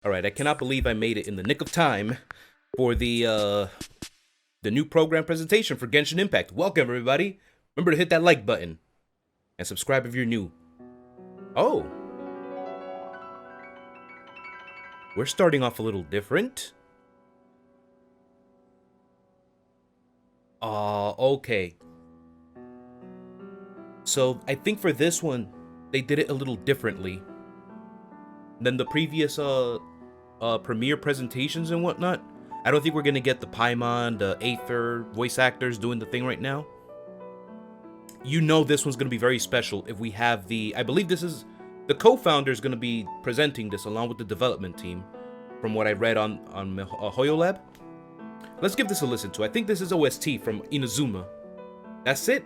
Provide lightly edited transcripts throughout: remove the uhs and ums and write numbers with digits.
Alright, I cannot believe I made it in the nick of time for the new program presentation for Genshin Impact. Welcome, everybody. Remember to hit that like button. And subscribe if you're new. Oh. We're starting off a little different. Okay. So, I think for this one, they did it a little differently than the previous premiere presentations and whatnot. I don't think we're gonna get the Paimon, the Aether voice actors doing the thing right now. You know this one's gonna be very special if we have the, I believe this is, the co-founder is gonna be presenting this along with the development team, from what I read on HoYoLab. Let's give this a listen to. I think this is OST from Inazuma. That's it.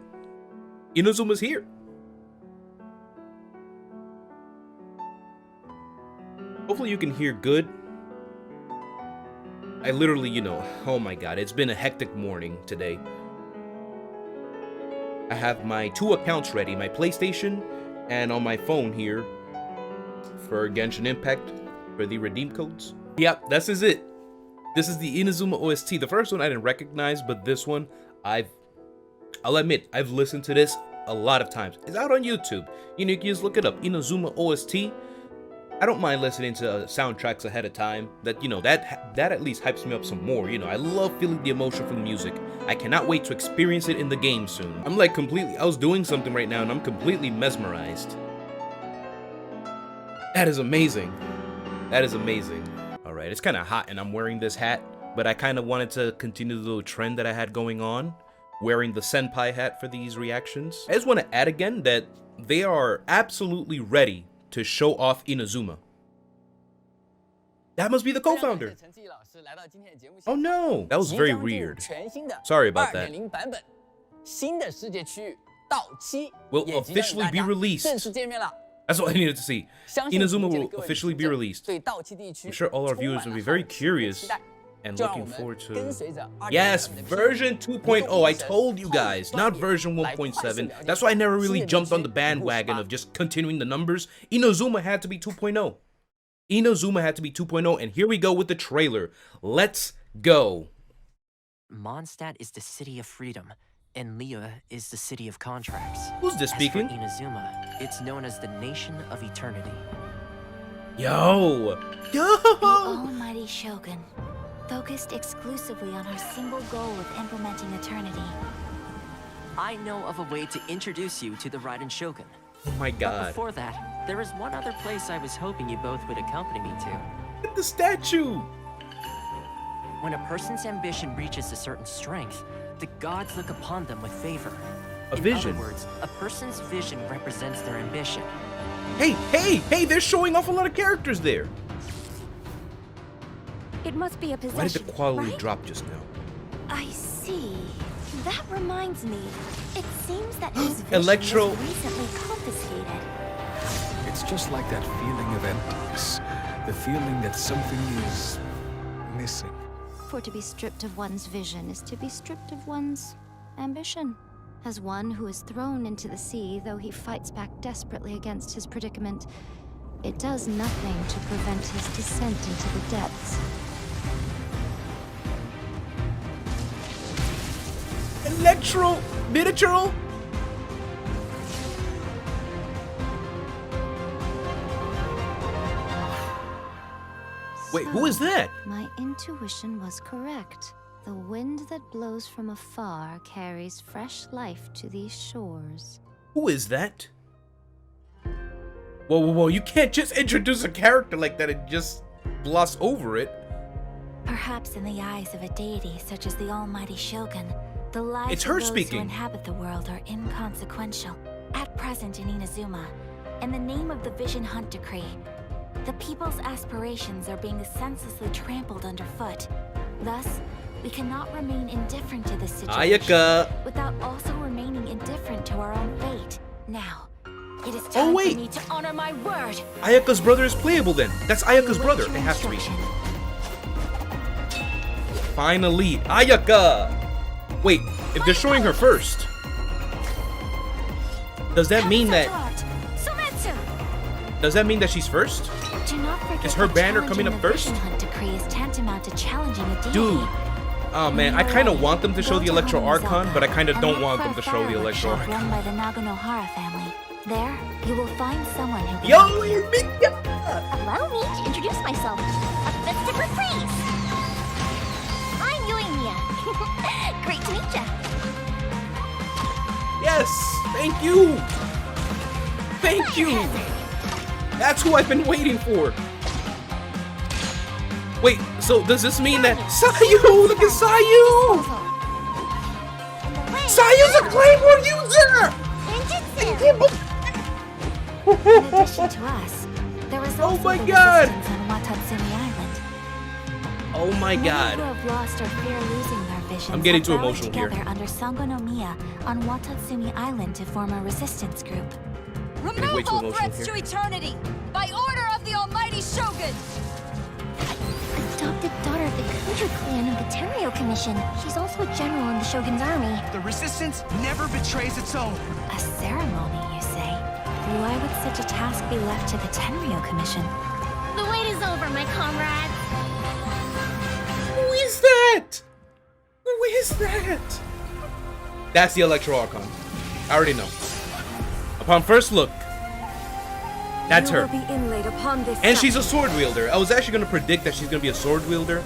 Inazuma's here. Hopefully you can hear good. I literally, you know, oh my god, it's been a hectic morning today. I have my 2 accounts ready, my PlayStation and on my phone here for Genshin Impact for the redeem codes. Yep, this is it. This is the Inazuma OST. The first one I didn't recognize, but this one I'll admit, I've listened to this a lot of times. It's out on YouTube. You know, you can just look it up, Inazuma OST. I don't mind listening to soundtracks ahead of time. That, you know, that at least hypes me up some more. You know, I love feeling the emotion from the music. I cannot wait to experience it in the game soon. I'm like completely, I was doing something right now and I'm completely mesmerized. That is amazing. That is amazing. Alright, it's kind of hot and I'm wearing this hat, but I kind of wanted to continue the little trend that I had going on, wearing the senpai hat for these reactions. I just want to add again that they are absolutely ready to show off Inazuma. That must be the co-founder. Oh no, that was very weird. Sorry about that. Will officially be released. That's what I needed to see. Inazuma will officially be released. I'm sure all our viewers will be very curious and looking forward to... Yes, version 2.0. I told you guys, not version 1.7. That's why I never really jumped on the bandwagon of just continuing the numbers. Inazuma had to be 2.0. Inazuma had to be 2.0, and here we go with the trailer. Let's go. Mondstadt is the city of freedom, and Liyue is the city of contracts. Who's this speaking? As for Inazuma, it's known as the Nation of Eternity. Yo! Yo! The almighty Shogun, focused exclusively on her single goal of implementing eternity. I know of a way to introduce you to the Raiden Shogun. Oh my god. But before that, there is one other place I was hoping you both would accompany me to. Look at the statue! When a person's ambition reaches a certain strength, the gods look upon them with favor. A vision. In other words, a person's vision represents their ambition. Hey, they're showing off a lot of characters there. It must be a possession, Why did the quality right? drop just now? I see. That reminds me. It seems that his vision Electro. was recently confiscated. It's just like that feeling of emptiness. The feeling that something is missing. For to be stripped of one's vision is to be stripped of one's ambition. As one who is thrown into the sea, though he fights back desperately against his predicament, it does nothing to prevent his descent into the depths. Electro miniature. Wait, who is that? My intuition was correct. The wind that blows from afar carries fresh life to these shores. Who is that? Whoa, you can't just introduce a character like that and just gloss over it. Perhaps in the eyes of a deity such as the almighty Shogun, the lives It's her of those speaking. who inhabit the world are inconsequential. At present in Inazuma, in the name of the Vision Hunt Decree, the people's aspirations are being senselessly trampled underfoot. Thus, we cannot remain indifferent to this situation Ayaka. without also remaining indifferent to our own fate. Now, it is time wait. for me to honor my word. Ayaka's brother is playable then. That's Ayaka's brother. It has to be. Finally, Ayaka. Wait, if they're showing her first, does that mean that she's first? Do not forget Is her that banner coming challenging up the first? Vision Hunt decree is tantamount to challenging a deity. Dude. Oh man, I kind of want them to show the Electro Archon, but I kind of don't want them to show the Electro Run Archon. by the Naganohara family. There, you will find someone who can Yoimiya! Allow me to introduce myself. A festive reprise. I'm Yoimiya. Great to meet ya. Yes! Thank you! Thank you! That's who I've been waiting for! Wait, so does this mean that Sayu! Look at Sayu! Sayu's a Claymore user! In addition to us, there was Oh also my the God! resistance on Watatsumi Island. Oh my Many god. who have lost or fear losing their visions I'm getting have too rallied emotional here. together under Sangonomiya on Watatsumi Island to form a resistance group. Getting way too emotional here. eternity by order of the Almighty Shogun. Adopted daughter of the Kujo clan of the Tenryo Commission. She's also a general in the Shogun's army. The resistance never betrays its own. A ceremony, you say? Why would such a task be left to the Tenryo Commission? The wait is over, my comrades. Who is that? Who is that? That's the Electro Archon. I already know. Upon first look, that's her. And she's a sword wielder. I was actually going to predict that she's going to be a sword wielder.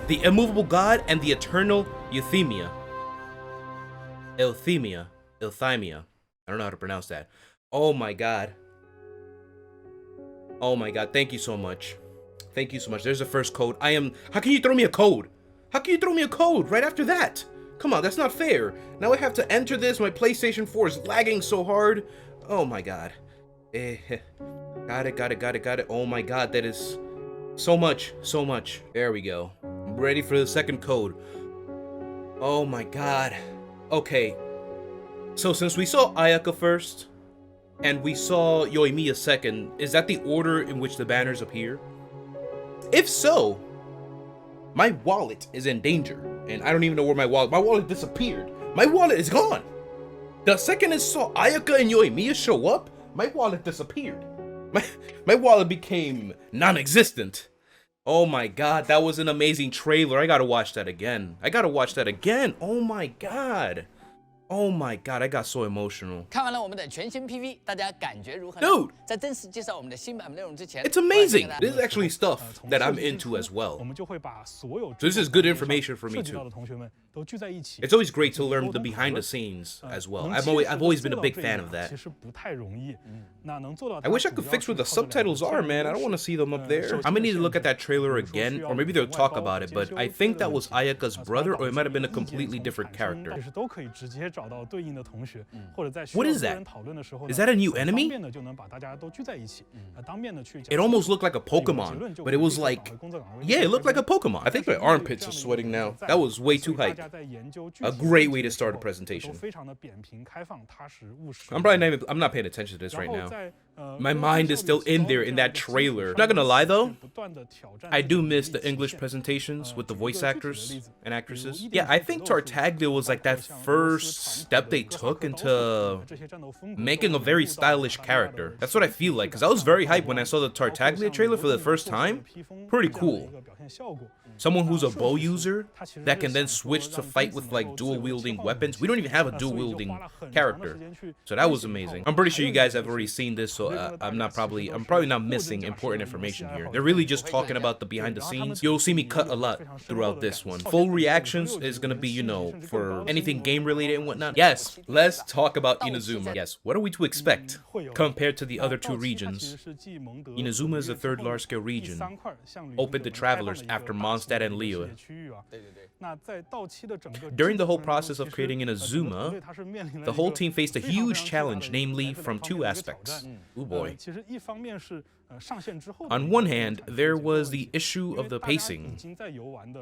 The immovable god and the eternal Euthymia. Euthymia. Euthymia. I don't know how to pronounce that. Oh my god. Oh my god. Thank you so much. Thank you so much. There's the first code. How can you throw me a code? How can you throw me a code right after that? Come on, that's not fair. Now I have to enter this. My PlayStation 4 is lagging so hard. Oh my god. Got it. Oh my god, that is so much. There we go. I'm ready for the second code. Oh my god. Okay. So since we saw Ayaka first, and we saw Yoimiya second, is that the order in which the banners appear? If so, my wallet is in danger, and I don't even know where my wallet disappeared. My wallet is gone. The second I saw Ayaka and Yoimiya show up, my wallet disappeared. My wallet became non-existent. Oh my god, that was an amazing trailer. I gotta watch that again. Oh my god. Oh my god, I got so emotional. 看完了我们的全新 PV， 大家感觉如何呢？ Dude, 在正式介绍我们的新版本内容之前 it's amazing. This is actually stuff that I'm into as well. So this is good information for me too. It's always great to learn the behind the scenes as well. I've always been a big fan of that. I wish I could fix where the subtitles are, man. I don't want to see them up there. I'm gonna need to look at that trailer again, or maybe they'll talk about it, but I think that was Ayaka's brother, or it might have been a completely different character. What is that? Is that a new enemy? It almost looked like a Pokemon, but it was like, yeah, it looked like a Pokemon. I think my armpits are sweating now. That was way too hype. A great way to start a presentation. I'm not paying attention to this right now. My mind is still in there in that trailer. Not gonna lie though, I do miss the English presentations with the voice actors and actresses. Yeah, I think Tartaglia was like that first step they took into making a very stylish character. That's what I feel like, because I was very hyped when I saw the Tartaglia trailer for the first time. Pretty cool. Someone who's a bow user that can then switch to fight with like dual wielding weapons. We don't even have a dual wielding character, so that was amazing. I'm pretty sure you guys have already seen this, so I'm probably not missing important information here. They're really just talking about the behind the scenes. You'll see me cut a lot throughout this one. Full reactions is gonna be, you know, for anything game related and whatnot. Yes, let's talk about Inazuma. Yes, what are we to expect compared to the other two regions? Inazuma is the third large-scale region, open to travelers after Mondstadt and Liyue. During the whole process of creating Inazuma, the whole team faced a huge challenge, namely from two aspects. Oh boy. On one hand, there was the issue of the pacing,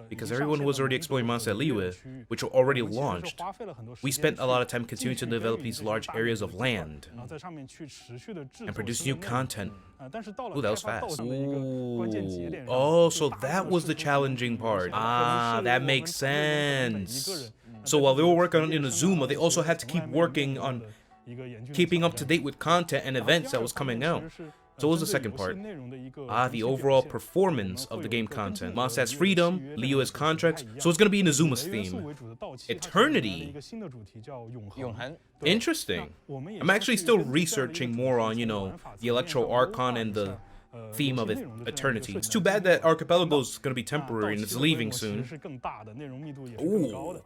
because everyone was already exploring Mondstadt and Liyue, which were already launched. We spent a lot of time continuing to develop these large areas of land and produce new content. Ooh, that was fast. Ooh. Oh, so that was the challenging part. Ah, that makes sense. So while they were working on Inazuma, they also had to keep working on keeping up to date with content and events that was coming out. So what was the second part? The overall performance of the game content. Mas has freedom, Liu has contracts, so it's gonna be Inazuma's theme. Eternity. 永恒。 Interesting. I'm actually still researching more on, you know, the Electro Archon and the theme of eternity. It's too bad that Archipelago is gonna be temporary and it's leaving soon. Ooh.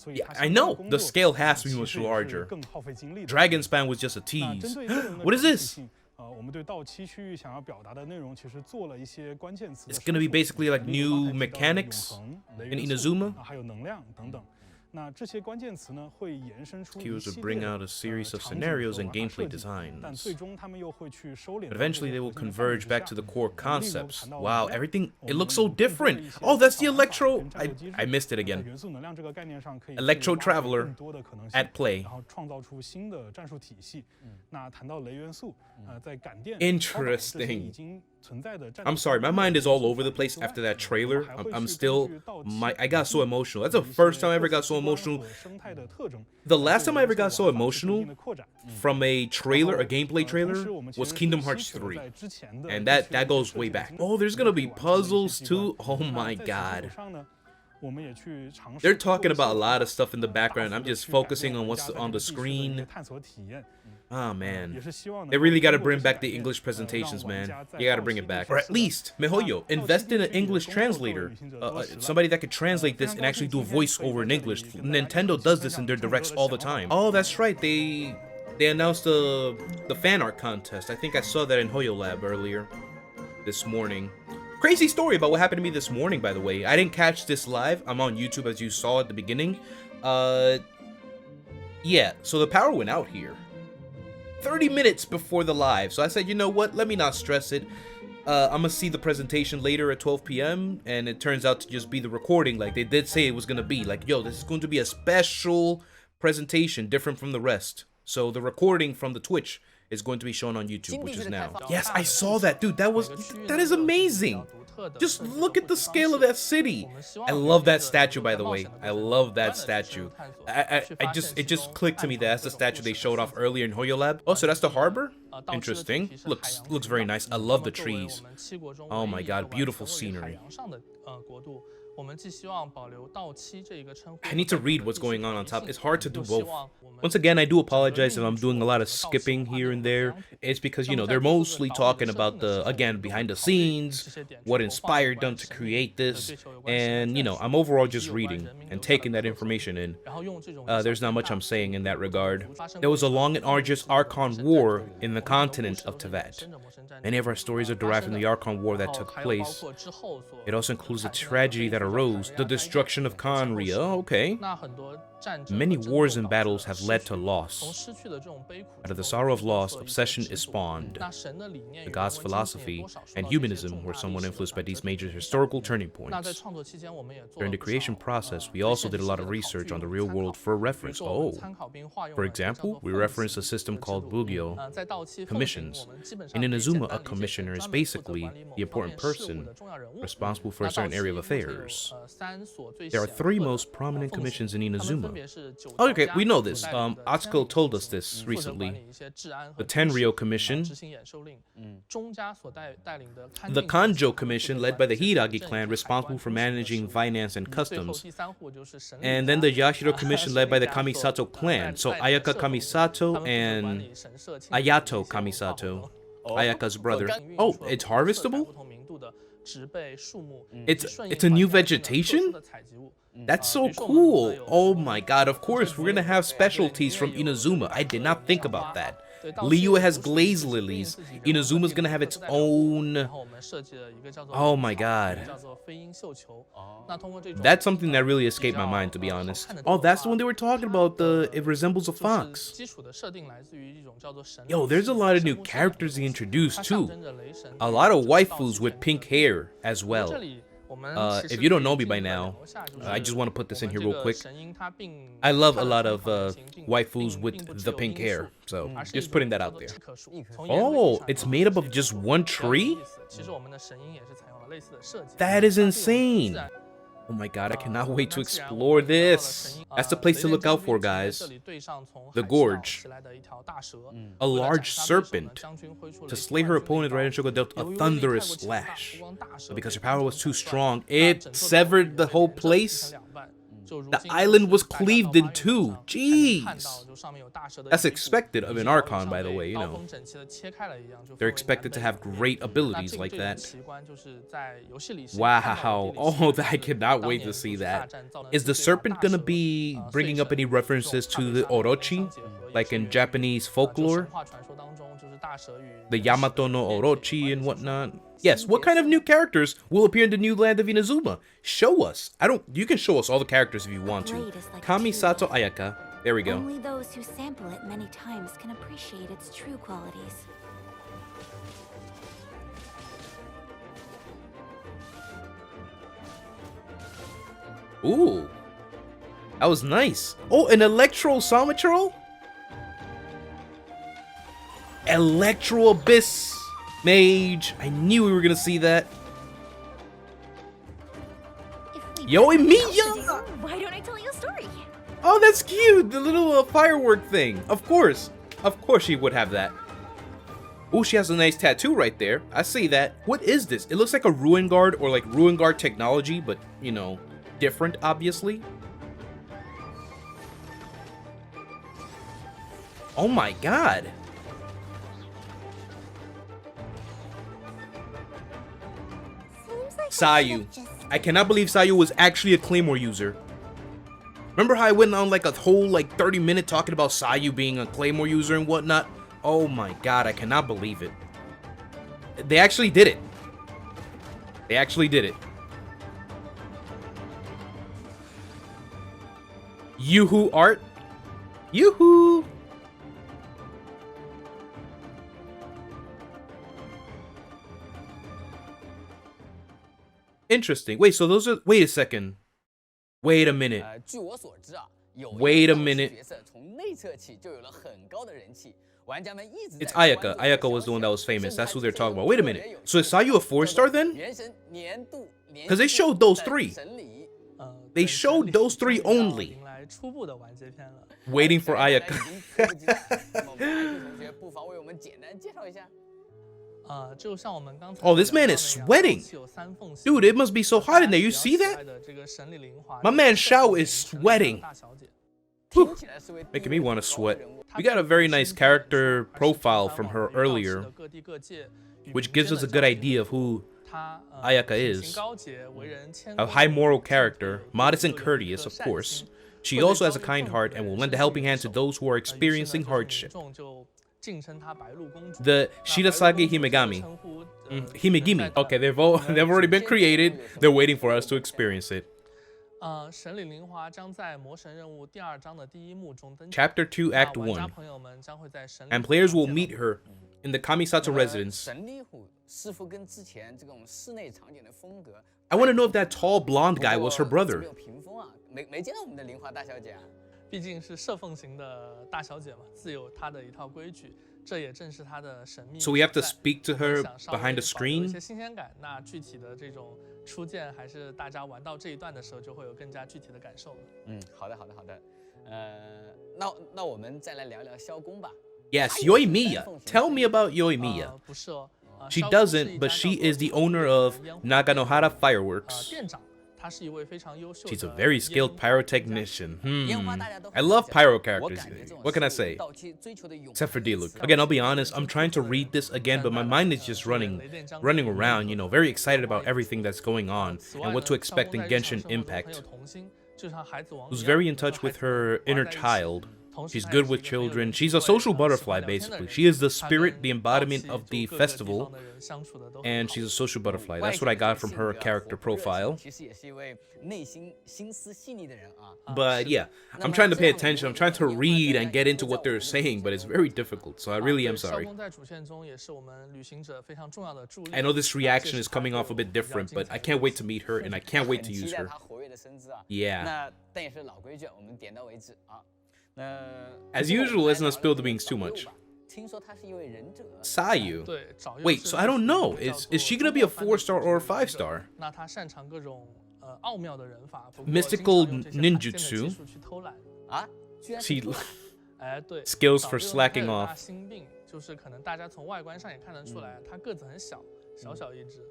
Yeah, I know the scale has to be much larger. Dragonspan was just a tease. What is this? It's gonna be basically like new mechanics in Inazuma. Cues would bring out a series of scenarios and gameplay designs. But eventually they will converge back to the core concepts. Wow, everything, it looks so different. Oh, that's the Electro, I missed it again. Electro Traveler at play. Interesting. I'm sorry, my mind is all over the place after that trailer. I'm still, I got so emotional. That's the first time I ever got so emotional. The last time I ever got so emotional from a trailer, a gameplay trailer, was Kingdom Hearts 3. And that goes way back. Oh, there's gonna be puzzles too? Oh my god. They're talking about a lot of stuff in the background. I'm just focusing on what's on the screen. Oh man, they really got to bring back the English presentations, man. You got to bring it back, or at least Mihoyo, invest in an English translator, somebody that could translate this and actually do a voiceover in English. Nintendo does this in their directs all the time. Oh, that's right, they announced the fan art contest. I think I saw that in Hoyo Lab earlier this morning. Crazy story about what happened to me this morning, by the way. I didn't catch this live. I'm on YouTube, as you saw at the beginning. Yeah, so the power went out here 30 minutes before the live. So I said, you know what? Let me not stress it. I'm gonna see the presentation later at 12 p.m. and it turns out to just be the recording. Like they did say it was gonna be. Like, yo, this is going to be a special presentation, different from the rest. So the recording from the Twitch is going to be shown on YouTube, which is now. Yes, I saw that, dude. That is amazing. Just look at the scale of that city. I love that statue, by the way. I love that statue. It just clicked to me that that's the statue they showed off earlier in Hoyo Lab. Oh, so that's the harbor? Interesting. Looks very nice. I love the trees. Oh my god, beautiful scenery. I need to read what's going on top. It's hard to do both. Once again, I do apologize if I'm doing a lot of skipping here and there. It's because, you know, they're mostly talking about the, again, behind the scenes, what inspired them to create this, and, you know, I'm overall just reading and taking that information in. There's not much I'm saying in that regard. There was a long and arduous Archon War in the continent of Teyvat. Many of our stories are derived from the Archon War that took place. It also includes the tragedy that arose, the destruction of Conria. Oh, okay. Many wars and battles have led to loss. Out of the sorrow of loss, obsession is spawned. The gods' philosophy and humanism were somewhat influenced by these major historical turning points. During the creation process, we also did a lot of research on the real world for reference. Oh, for example, we referenced a system called Bugyo commissions. In Inazuma, a commissioner is basically the important person responsible for a certain area of affairs. There are 3 most prominent commissions in Inazuma. Oh, okay, we know this. Atsuko told us this recently. The Tenryou Commission, the Kanjo Commission led by the Hiragi clan responsible for managing finance and customs, and then the Yashiro Commission led by the Kamisato clan, so Ayaka Kamisato and Ayato Kamisato, Ayaka's brother. Oh, it's harvestable? It's a new vegetation? That's so cool. Oh my god, of course, we're gonna have specialties from Inazuma. I did not think about that. Liu has glazed lilies. Inazuma's gonna have its own... Oh my god. That's something that really escaped my mind, to be honest. Oh, that's the one they were talking about, it resembles a fox. Yo, there's a lot of new characters they introduced too. A lot of waifus with pink hair as well. If you don't know me by now, I just want to put this in here real quick. I love a lot of waifus with the pink hair, so just putting that out there. Oh, it's made up of just one tree? That is insane. Oh my god, I cannot wait to explore this. That's the place to look out for, guys. The Gorge. A large serpent. To slay her opponent, Raiden Shogo dealt a thunderous slash. But because her power was too strong, it severed the whole place. The island was cleaved in two. Jeez. That's expected of an Archon, by the way, you know. They're expected to have great abilities like that. Wow. Oh, I cannot wait to see that. Is the serpent gonna be bringing up any references to the Orochi? Like in Japanese folklore? The Yamato no Orochi and whatnot? Yes, what kind of new characters will appear in the new land of Inazuma? Show us. You can show us all the characters if you want to. Kamisato Ayaka. There we go. Only those who sample it many times can appreciate its true qualities. Ooh. That was nice. Oh, an Electro Somatro? Electro Abyss Mage. I knew we were gonna see that. Yoimiya! Why don't I tell you a story? Oh, that's cute. The little firework thing. Of course. Of course she would have that. Oh, she has a nice tattoo right there. I see that. What is this? It looks like a Ruin Guard or like Ruin Guard technology, but, you know, different, obviously. Oh my god. Sayu. I cannot believe Sayu was actually a Claymore user. Remember how I went on like a whole like 30-minute talking about Sayu being a Claymore user and whatnot? Oh my god, I cannot believe it. They actually did it. They actually did it. Yoo-hoo art. Yoo-hoo. Interesting. Wait, so those are... Wait a second. Wait a minute. Wait a minute. It's Ayaka. Ayaka was the one that was famous. That's who they're talking about. Wait a minute. So is Sayu a 4-star then? Because they showed those three. They showed those three only. Waiting for Ayaka. Oh, this man is sweating. Dude, it must be so hot in there. You see that? My man Shao is sweating. Whew. Making me want to sweat. We got a very nice character profile from her earlier, which gives us a good idea of who Ayaka is. A high moral character, modest and courteous, of course. She also has a kind heart and will lend a helping hand to those who are experiencing hardship. The Shirasage Himegami. Himegimi. Okay, they've already been created. They're waiting for us to experience it. Chapter 2, Act 1. And players will meet her in the Kamisato residence. I want to know if that tall blonde guy was her brother. So we have to speak to her behind the screen? Yes, Yoimiya. Tell me about Yoimiya. She doesn't, but she is the owner of Naganohara Fireworks. She's a very skilled pyrotechnician. I love pyro characters. What can I say? Except for Diluc. Again, I'll be honest, I'm trying to read this again, but my mind is just running around, you know, very excited about everything that's going on and what to expect in Genshin Impact. Who's very in touch with her inner child. She's good with children. She's a social butterfly, basically. She is the spirit, the embodiment of the festival, and she's a social butterfly. That's what I got from her character profile. But yeah, I'm trying to pay attention. I'm trying to read and get into what they're saying, but it's very difficult, so I really am sorry. I know this reaction is coming off a bit different, but I can't wait to meet her, and I can't wait to use her. Yeah. As usual, let's not spill the beans too much. Sayu. 对，早柚 Wait, 是 so I don't 历史 know. 里叫 Is 做 she gonna be a 中国 4-star 番 or a 的一个 5-star? 那他擅长各种奥妙的人法，不过 Mystical 经常用这些罕见的 ninjutsu 技术去偷懒。 She 哎，对 skills 早 for 柚呢 slacking 他有 off. 大心病，就是可能大家从外观上也看得出来，他个子很小，小小一只。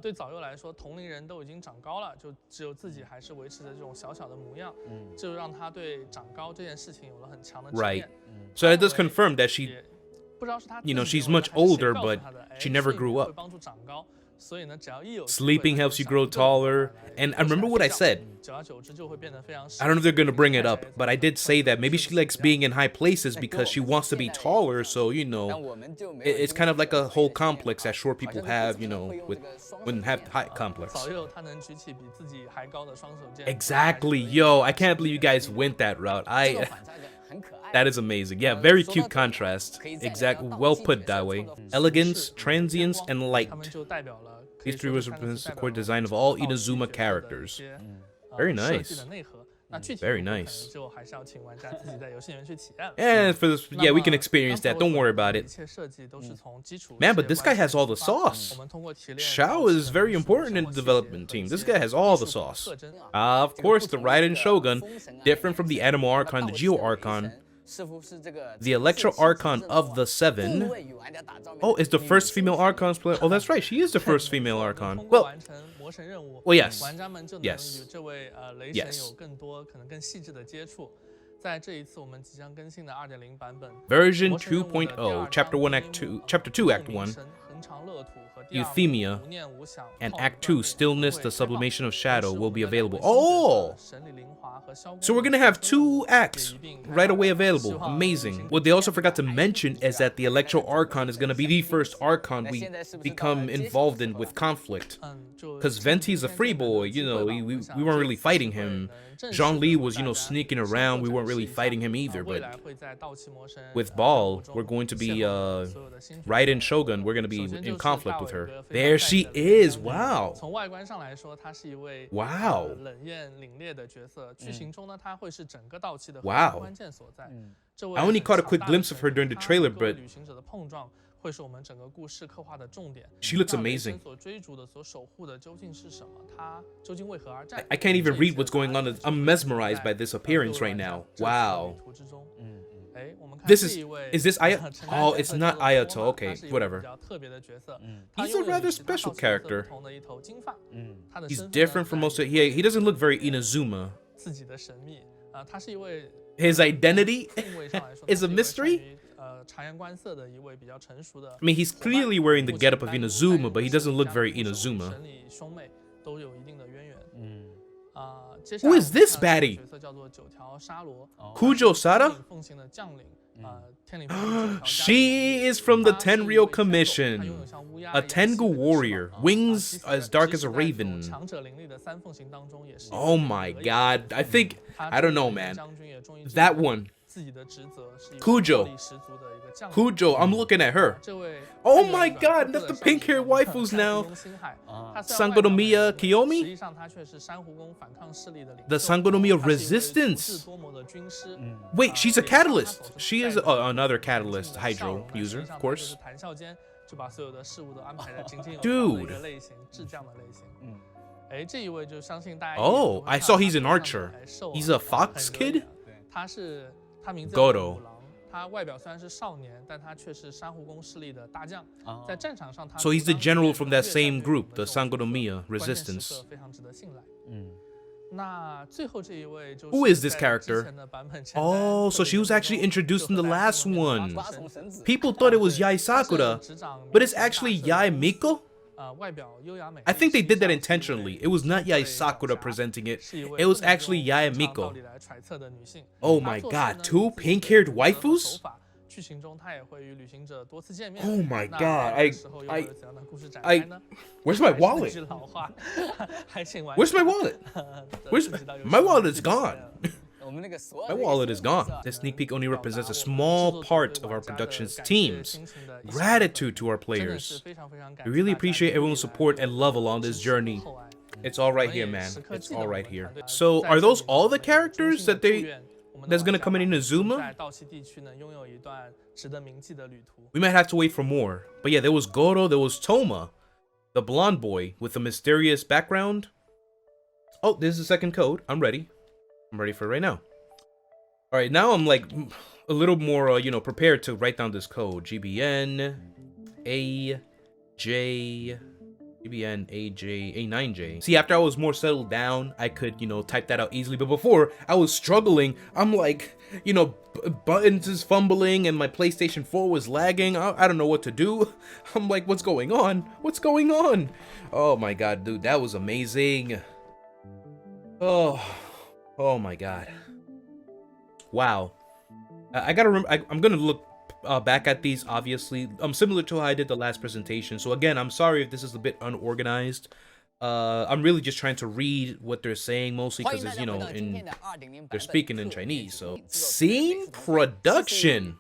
对早柚来说，同龄人都已经长高了，就只有自己还是维持着这种小小的模样，这就让他对长高这件事情有了很强的执 Right. 念。 So that does confirm that she, 也不知道是他 you know, 自己 she's 认为 much 还是谁 older, 告诉 but 他的，哎 she never 睡眠 grew 会 up. 帮助长高，所以呢，只要一有机会 Sleeping 他就 helps you 想 grow 各种办法 taller. 来 And I remember what I 睡 said. 觉，久而久之就会变得非常 I don't know if they're gonna bring it up, but I did say that maybe she likes being in high places Like, because she wants to be taller. So you know, it's kind of like a whole complex that short people have. You know, with when have height complex. 早柚他能举起比自己还高的双手剑。 Exactly, yo! I can't believe you guys went that route. That is amazing. Yeah, very cute contrast. Exact, well put that way. Elegance, transience, and 他们 light. 就代表了，可以 These 说 three 是三个 represents 字 the 代 core 表了 design of 道 all 具 Inazuma 角色的 characters. 一些 Very 设计 nice. 的内核。那具体 Very 我们可能 nice. 就还是要请玩家自己在游戏里面去体验了。 And for this, yeah, we can 那么 experience that. Don't worry about 一 it. 切设计都是从基础 Man, 一 but 些 this guy 关 has 系 all the 出发 sauce. 我们通过提炼 Xiao is very important in the development team. This guy has all the sauce. Of course, the Raiden Shogun, different from the Animal Archon, the Geo Archon. The Electro Archon of the Seven. Oh, is the first female Archon player? Oh, that's right. She is the first female 通 Archon. 过 Well, 完成魔神任务， well, yes. 玩家们就能 Yes. 与这位雷神 Yes. 有更多可能更细致的接触。在这一次我们即将更新的 2.0 版本 Version 魔神任务的第 2.0, 二 Chapter 1, 章 Act 第一幕 2, Chapter 2, Act 透明 1, 神恒常乐土和第二幕 Euthymia, 无念无想 and 泡 Act 2, 断裂 Stillness, 会 the 开放 Sublimation of 同时 Shadow 我 will 们 be 的两位 available. 新角色 Oh! 神力灵华和萧 So we're 公 gonna have 也 2 acts 一并开 right 放 away available. 希望 Amazing. What they also forgot to mention is that the Electro Archon is gonna be the first Archon we become involved in with conflict. 就 Because Venti's a free boy, you know, we weren't really fighting him. Zhang Li was, you know, sneaking around. We weren't really fighting him either. 未 But 来会在盗气魔神 with Baal, 任务中 we're going to be 邂逅所有的新角色 Raiden Shogun. We're gonna be 首先就 in 是 conflict 大 with 伟 her. 哥非常 There 带 she 感的 is. Wow. 从外观上来说，他是一位 Wow 冷艳凛冽的角色。剧情中呢，他会是整个盗气的核 Wow 心关键所在。这位 I only 很 caught a 强 quick 大的 glimpse of her 神 during the 他 trailer, 与各位 but 旅行者的碰撞会是我们整个故事刻画的重点。 she looks 那雷神 amazing. 所追逐的、所守护的究竟是什么？他究竟为何而战 I can't even 这一 read 切 what's going on. 答案 I'm 就 mesmerized 在 by this appearance 各位 right 玩家 now. 这次的 Wow. 旅途之中。哎，我们看 This 这 is 一位 is this Ayaka? 承担 Oh, 角 it's 色 not 叫做 Ayato. 托马 Okay, 他是一位 whatever. 比较特别的角色。 He's 他 a 拥有与 rather 其他 special 盗气角色 character. 不同的一头金发。他的 He's 身份呢 different from 在 most of. 于 He doesn't look very Inazuma. 自己的神秘他是一位 His identity 定位上来说 is a 他是一位 mystery. 善于察言观色的一位比较成熟的 I mean, he's 伙伴 clearly wearing the 目前 getup of 单独 Inazuma, but he 在 doesn't look 家 very 里 Inazuma. 神里兄妹都有一定的渊源。接 Who 下来 is 我们 this 看到这个 baddie? 角色叫做九条沙罗 Kujo 天 Sada? 领奉行的将领天领奉行九条家 She is from the 他是一 Tenryou 位天狗他拥 Commission. 有像乌鸦 A 一样细 Tengu 微的 warrior, 手 wings 即使 as dark 即 as a 使在这种 raven. 强者凌厉的三奉行当中也是 Oh my god. I think, I don't know, man. 将军也终于知 That 道 one. 自己的职责是一位 Kujo 魄力十足的一个将领 Kujo, I'm looking at her. 这位 Oh 看着 my 软 god, 乎乎 that's 的 the 少 pink 女 hair waifus 看似 now. 拥心海她虽然外表 Sangonomiya 很 Kiyomi? 实际上她却是珊瑚宫反抗势力的领袖 The Sangonomiya 她是一位足智 Resistance. 多谋的军师 Wait, she's a 也是她 catalyst. 所 She is 带着 another 平静 catalyst 的笑 Hydro 容 user, 实际 of 上她就是 course. 谈笑间就把所有的事物都安排得井井有条 Dude 的一个类型，智将的类型。哎，这一位就相信大家 Oh, I saw he's an archer. He's a fox kid? 他名字 Gorou 叫五郎，他外表虽然是少年，但他却是珊瑚宫势力的大将。在战场上，他 So he's the 主张 general 越 from 战 that 越 same 勇 group, 的 the 这种角色 Sangonomiya 关键时 Resistance. 刻非常值得信赖。那最后这一位就是 Who is this 在 character? 之前的版本前瞻 Oh, 特 so 别 she was 当 actually 中 introduced in 就 the 和大家 last 共同 one. 发出神子 People thought it was 对 Yai 他是 Sakura, 执掌 but it's 大社 actually 的 Yai 公司 Miko? 外表优雅美丽 I think they 实际 did that 上是一 intentionally. 位 It was not 对 Yai Sakura 小侠 presenting it. 是一位 It was 不能 actually 用 Yai 正常道 Miko. 理来揣测的女性 Oh 她 my 做事 god, 呢 two 有自己 pink-haired 的原则和 waifus? 手法剧情中她也会与旅行者多次见面 Oh my 那 god, 在 I- 这时候又 I- 会有怎样的故事展 I- 开呢 Where's my 还是那 wallet? 句老话还请玩 Where's 家 my wallet? 的 Where's 自己到游戏 my 里 wallet 去 is 体验 gone. 了 My wallet is gone. This sneak peek only represents a small part of our production's teams. Gratitude to our 真的 players. 是非常非常感 We 谢 really 大家 appreciate 一路 everyone's 以来 support 对 and 我 love 的 along 支 this 持和 journey. 厚爱 It's all right 我们 here, 也 man. 时刻 It's 记得 all 我 right 们 here. 团队 So, 在 are 这 those 里 all the 我们衷 characters 心地 that 祝 they 愿 that's gonna come in Inazuma? 在盗栖地区呢，拥有一段值得铭记的旅途。 We might have to wait for more. But yeah, there was Gorou, there was Tohma, the blonde boy with the mysterious background. Oh, there's the second code. I'm ready. I'm ready for it right now. All right, now I'm like a little more, you know, prepared to write down this code. GBN, AJ, GBN, AJ, A9J. See, after I was more settled down, I could, you know, type that out easily. But before, I was struggling. I'm like, you know, buttons is fumbling and my PlayStation 4 was lagging. I don't know what to do. I'm like, what's going on? What's going on? Oh my god, dude, that was amazing. Oh my god. Wow. I gotta remember, I'm gonna look back at these, obviously. Similar to how I did the last presentation. So again, I'm sorry if this is a bit unorganized. I'm really just trying to read what they're saying, mostly because it's, you know, they're speaking in Chinese. So, scene production.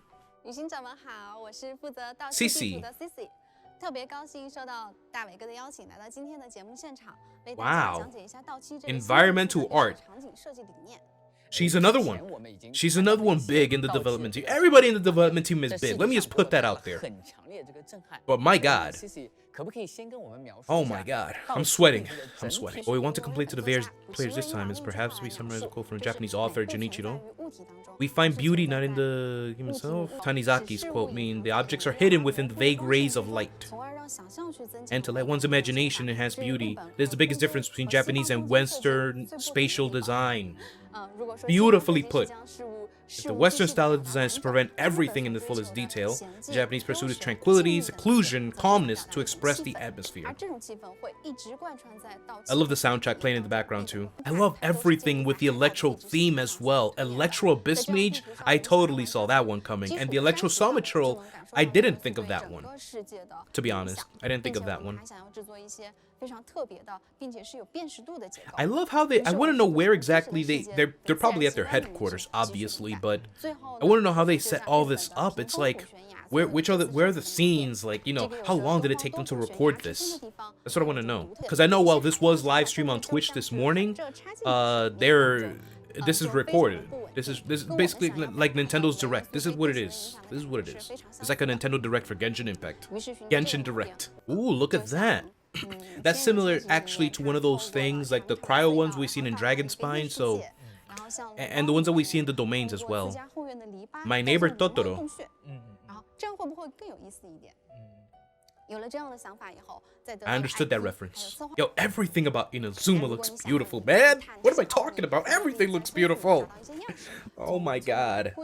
Cici. 特别高兴受到大伟哥的邀请，来到今天的节目现场，为大家 Wow. 讲解一下盗栖这个 Environmental art. 场景设计理念。 She's another one. She's another one big in the development team. Everybody in the development team is big. Let me just put that out there. But my god. Oh my god. I'm sweating. I'm sweating. What we want to complain to the players this time is perhaps we summarize a quote from Japanese author Junichiro. We find beauty not in the game itself. Tanizaki's quote mean the objects are hidden within the vague rays of light. And to let one's imagination enhance beauty, there's the biggest difference between Japanese and Western spatial design. Beautifully put. If the Western style of design is to prevent everything in the fullest detail, the Japanese pursuit is tranquility, seclusion, calmness to express the atmosphere. I love the soundtrack playing in the background too. I love everything with the electro theme as well. Electro Abyss Mage, I totally saw that one coming. And the Electro Somatro, I didn't think of that one. To be honest, I didn't think of that one. I love how I want to know where exactly they're probably at their headquarters, obviously, but I want to know how they set all this up. It's like, where are the scenes, like, you know, how long did it take them to record this? That's what I want to know. Because I know while this was live stream on Twitch this morning, this is recorded. This is basically like Nintendo's Direct. This is what it is. This is what it is. It's like a Nintendo Direct for Genshin Impact. Genshin Direct. Ooh, look at that. That's similar actually to one of those things like the cryo ones we've seen in Dragon Spine, so and the ones that we see in the domains as well. My Neighbor Totoro. I understood that reference. Yo, everything about Inazuma looks beautiful, man. What am I talking about? Everything looks beautiful. Oh my god.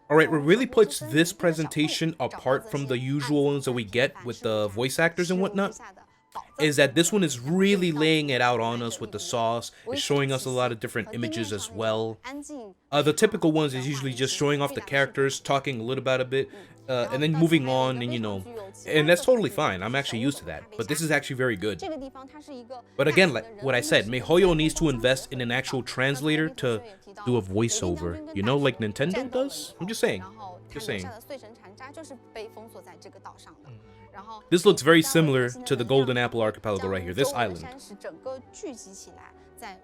Alright, what really puts this presentation apart from the usual ones that we get with the voice actors and whatnot is that this one is really laying it out on us with the sauce. It's showing us a lot of different images as well. The typical ones is usually just showing off the characters, talking a little about a bit, and then moving on, and you know, and that's totally fine. I'm actually used to that, but this is actually very good. But again, like what I said, MiHoYo needs to invest in an actual translator to do a voiceover, you know, like Nintendo does. I'm just saying. Just saying. This looks very similar to the Golden Apple Archipelago right here, this island.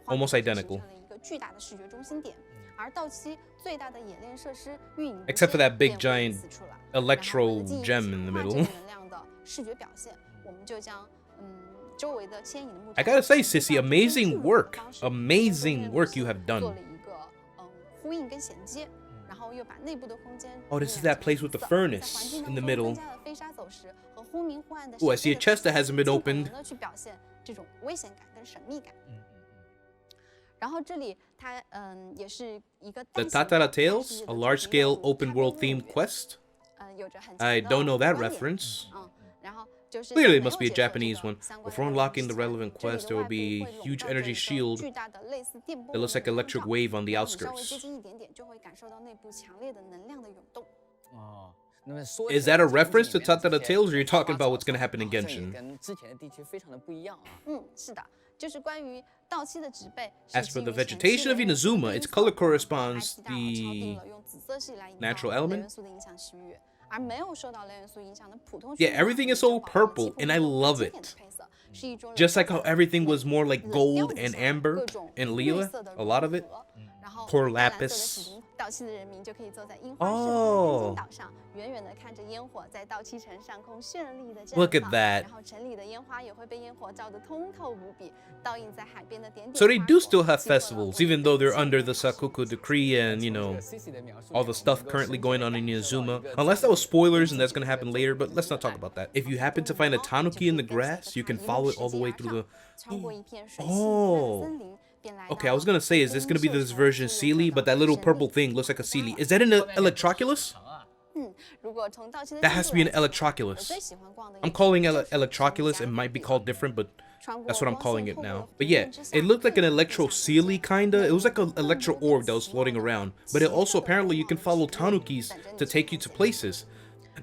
Almost identical. Except for that big giant electro gem in the middle. I gotta say, Sissy, amazing work. Amazing work you have done. Oh, this is that place with the furnace in the middle. Oh, I see a chest that hasn't been opened. The Tatara Tales, a large-scale open-world themed quest. I don't know that reference. Clearly it must be a Japanese one. Before unlocking the relevant quest, there will be a huge energy shield that looks like an electric wave on the outskirts. Is that a reference to Tatara Tales, or are you talking about what's going to happen in Genshin? As for the vegetation of Inazuma, its color corresponds to the natural element. Yeah, everything is so purple, and I love it. Just like how everything was more like gold and amber in Leela, a lot of it. Poor Lapis. Oh. Look at that. So they do still have festivals, even though they're under the Sakuku decree and, you know, all the stuff currently going on in Inazuma. Unless that was spoilers and that's going to happen later, but let's not talk about that. If you happen to find a tanuki in the grass, you can follow it all the way through the... Oh. Okay, I was going to say, is this going to be this version Sealy? But that little purple thing looks like a Sealy. Is that an Electroculus? That has to be an Electroculus. I'm calling it Electroculus. It might be called different, but that's what I'm calling it now. But yeah, it looked like an Electro Sealy kinda. It was like an Electro Orb that was floating around. But it also, apparently, you can follow Tanukis to take you to places.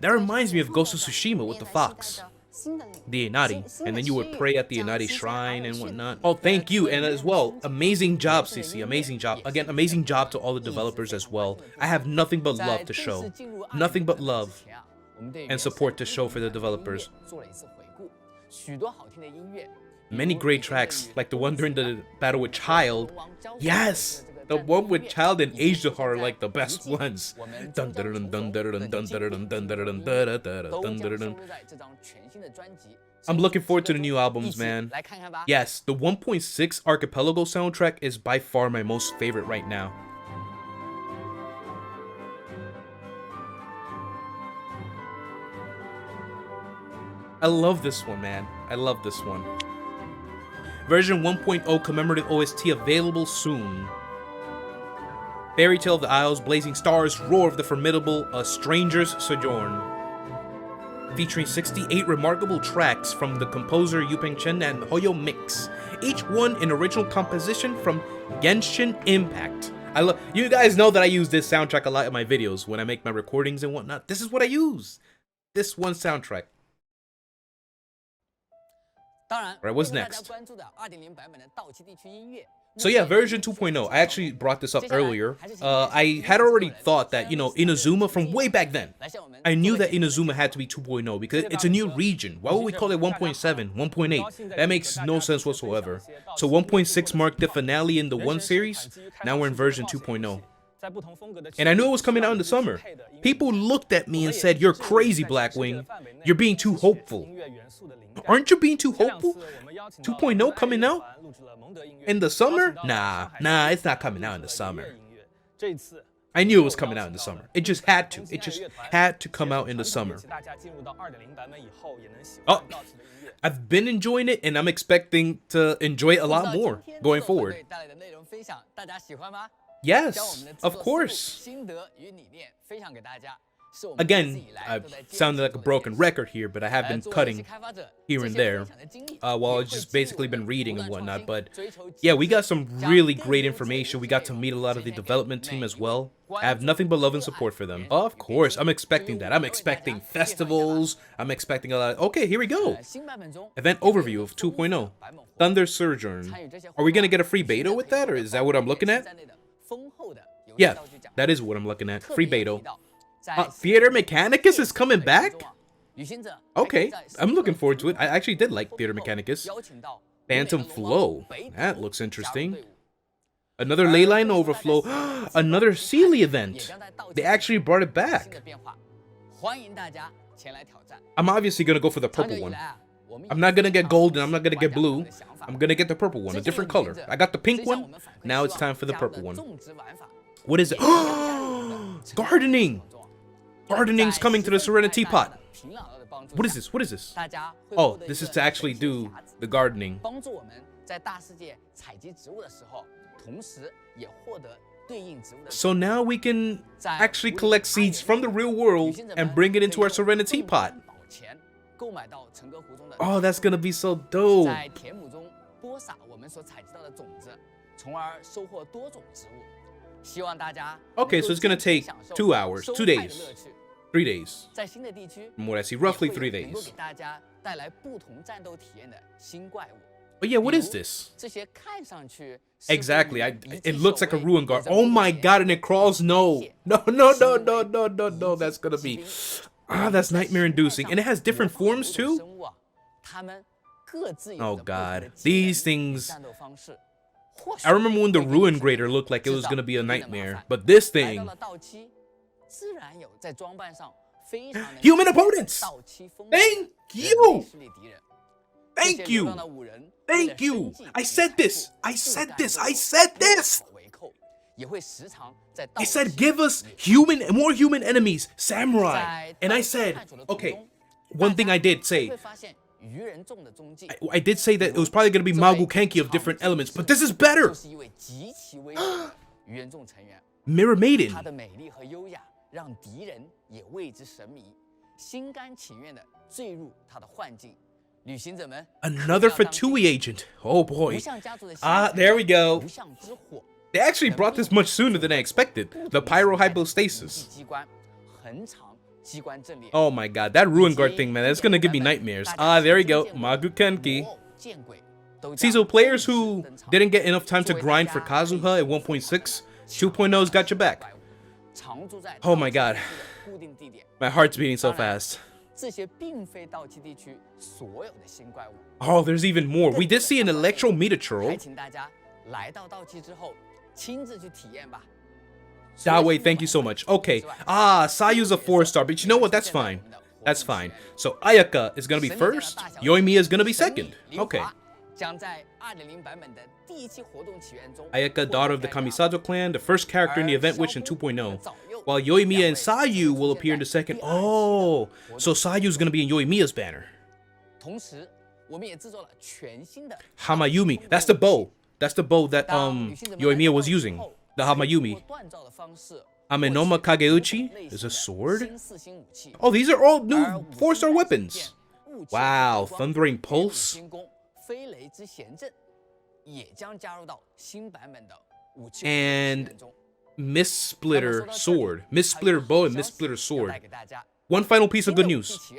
That reminds me of Ghost of Tsushima with the fox. The Inari. And then you would pray at the Inari shrine and whatnot. Oh, thank you. And as well, amazing job, Cici. Amazing job. Again, amazing job to all the developers as well. I have nothing but love to show. Nothing but love and support to show for the developers. Many great tracks, like the one during the battle with Child. Yes! The one with Child and Asia are like the best ones. I'm looking forward to the new albums, man. Yes, the 1.6 Archipelago soundtrack is by far my most favorite right now. I love this one, man. I love this one. Version 1.0 commemorative OST available soon. Fairy Tale of the Isles, Blazing Stars, Roar of the Formidable, A Stranger's Sojourn. Featuring 68 remarkable tracks from the composer Yupeng Chen and Hoyo Mix. Each one an original composition from Genshin Impact. You guys know that I use this soundtrack a lot in my videos when I make my recordings and whatnot. This is what I use. This one soundtrack. Alright, what's next? So yeah, version 2.0. I actually brought this up earlier. I had already thought that, you know, Inazuma from way back then. I knew that Inazuma had to be 2.0 because it's a new region. Why would we call it 1.7, 1.8? That makes no sense whatsoever. So 1.6 marked the finale in the 1 series. Now we're in version 2.0. And I knew it was coming out in the summer. People looked at me and said, "You're crazy, Blackwing. You're being too hopeful." Aren't you being too hopeful? 2.0 coming out in the summer? Nah, it's not coming out in the summer. I knew it was coming out in the summer. It just had to. It just had to come out in the summer. Oh, I've been enjoying it, and I'm expecting to enjoy it a lot more going forward. Yes, of course. Again, I've sounded like a broken record here, but I have been cutting here and there while I've just basically been reading and whatnot. But yeah, we got some really great information. We got to meet a lot of the development team as well. I have nothing but love and support for them. Of course, I'm expecting that. I'm expecting festivals. I'm expecting a lot. Okay, here we go. Event overview of 2.0. Thunder Sojourn. Are we going to get a free beta with that, or is that what I'm looking at? Yeah, that is what I'm looking at. Free beta. Theater Mechanicus is coming back? Okay, I'm looking forward to it. I actually did like Theater Mechanicus. Phantom Flow. That looks interesting. Another Leyline Overflow. Another Sealy event. They actually brought it back. I'm obviously going to go for the purple one. I'm not going to get gold and I'm not going to get blue. I'm going to get the purple one, a different color. I got the pink one. Now it's time for the purple one. What is it? Gardening! Gardening's coming to the Serenity Pot. What is this? What is this? Oh, this is to actually do the gardening. So now we can actually collect seeds from the real world and bring it into our Serenity Pot. Oh, that's gonna be so dope. Okay, so it's gonna take 2 hours, 2 days, 3 days. From what I see, roughly 3 days. But yeah, what is this? Exactly, it looks like a ruin guard. Oh my god, and it crawls? No, that's gonna be... that's nightmare inducing. And it has different forms too? Oh god, these things. I remember when the Ruin Grader looked like it was gonna be a nightmare, but this thing. Human opponents! Thank you! Thank you! Thank you! I said this! I said this! I said this! I said give us more human enemies, samurai! And I said, okay, one thing I did say. I did say that it was probably going to be Magu Kenki of different elements, but this is better! Mirror Maiden. Another Fatui agent. Oh boy. There we go. They actually brought this much sooner than I expected. The pyrohypostasis. Oh my god, that Ruin Guard thing, man, that's gonna give me nightmares. There we go. Magu Kenki. See, so players who didn't get enough time to grind for Kazuha at 1.6, 2.0's got your back. Oh my god. My heart's beating so fast. Oh, there's even more. We did see an Electro Metatron. Dawei, thank you so much. Okay. Sayu's a 4-star, but you know what? That's fine. That's fine. So Ayaka is gonna be first. Yoimiya is gonna be second. Okay. Ayaka, daughter of the Kamisato clan, the first character in the event witch in 2.0. While Yoimiya and Sayu will appear in the second. Oh, so Sayu's gonna be in Yoimiya's banner. Hamayumi, that's the bow. That's the bow that Yoimiya was using. The Hamayumi. Amenoma Kageuchi is a sword. Oh, these are all new 4-star weapons. Wow, Thundering Pulse. And Mist Splitter Sword. Mist Splitter Bow and Mist Splitter Sword. One final piece of good news.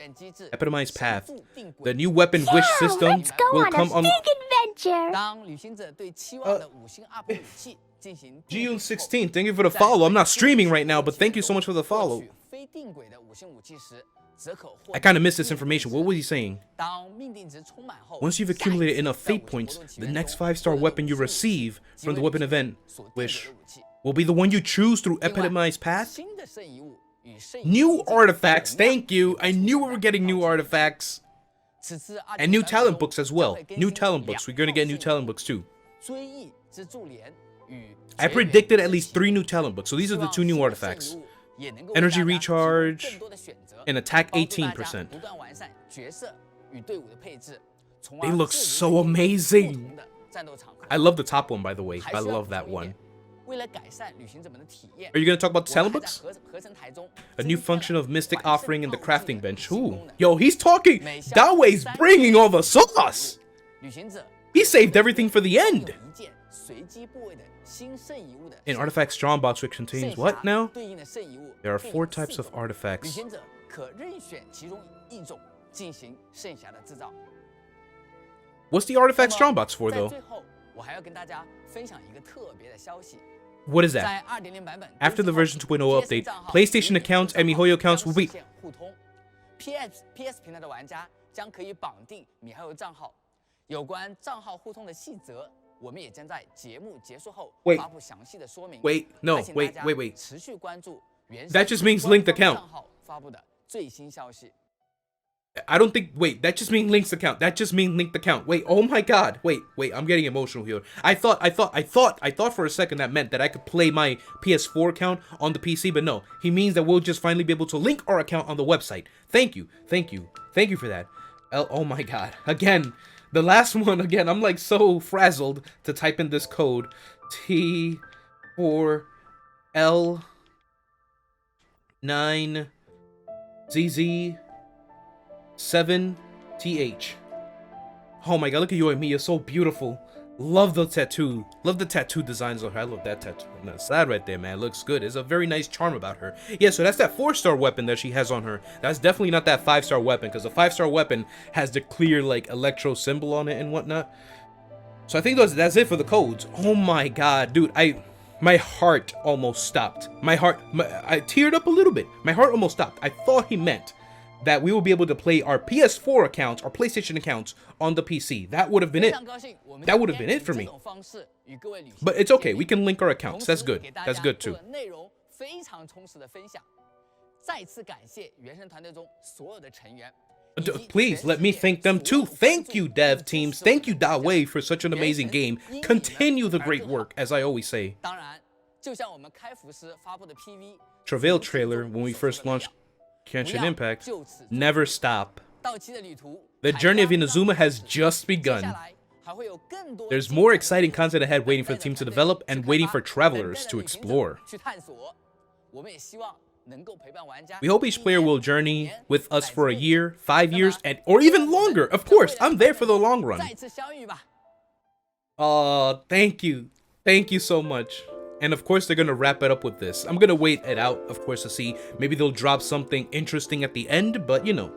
Epitomized Path. The new weapon wish system will come on. June16, thank you for the follow. I'm not streaming right now, but thank you so much for the follow. I kind of missed this information. What was he saying? Once you've accumulated enough fate points, the next 5-star weapon you receive from the weapon event wish will be the one you choose through Epitomized Path. New artifacts, thank you. I knew we were getting new artifacts. And new talent books as well. New talent books. We're going to get new talent books too. I predicted at least 3 new talent books. So these are the 2 new artifacts. Energy recharge and attack 18%. They look so amazing. I love the top one, by the way. I love that one. Are you going to talk about the talent books? A new function of Mystic Offering in the crafting bench. Ooh. Yo, he's talking. Dawei's bringing all the sauce. He saved everything for the end. An artifact strong box which contains what now? There are 4 types of artifacts. What's the artifact strong box for though? What is that? After the version 2.0 update, PlayStation accounts and MiHoYo accounts will be... Wait, no, wait. That just means linked account. I don't think, wait, that just means linked account. That just means linked account. Wait, oh my god. Wait, I'm getting emotional here. I thought for a second that meant that I could play my PS4 account on the PC, but no. He means that we'll just finally be able to link our account on the website. Thank you for that. Oh my god. Again, the last one, again, I'm like so frazzled to type in this code. T4L9ZZ7TH. Oh my god, look at Yoimiya, so beautiful. Love the tattoo. Love the tattoo designs on her. I love that tattoo on that side right there, man. It looks good. There's a very nice charm about her. Yeah, so that's that 4-star weapon that she has on her. That's definitely not that 5-star weapon, because the 5-star weapon has the clear, like, electro symbol on it and whatnot. So I think that's it for the codes. Oh my god, dude. My heart almost stopped. I teared up a little bit. My heart almost stopped. I thought he meant that we will be able to play our PS4 accounts, our PlayStation accounts on the PC. That would have been it. That would have been it for me. But it's okay. We can link our accounts. That's good. That's good too. Please let me thank them too. Thank you, dev teams. Thank you, Dawei, for such an amazing game. Continue the great work, as I always say. Travail trailer when we first launched Genshin Impact. Never stop. The journey of Inazuma has just begun. There's more exciting content ahead waiting for the team to develop and waiting for travelers to explore. We hope each player will journey with us for a year, 5 years, or even longer. Of course, I'm there for the long run. Thank you. Thank you so much. And of course, they're going to wrap it up with this. I'm going to wait it out, of course, to see. Maybe they'll drop something interesting at the end, but you know.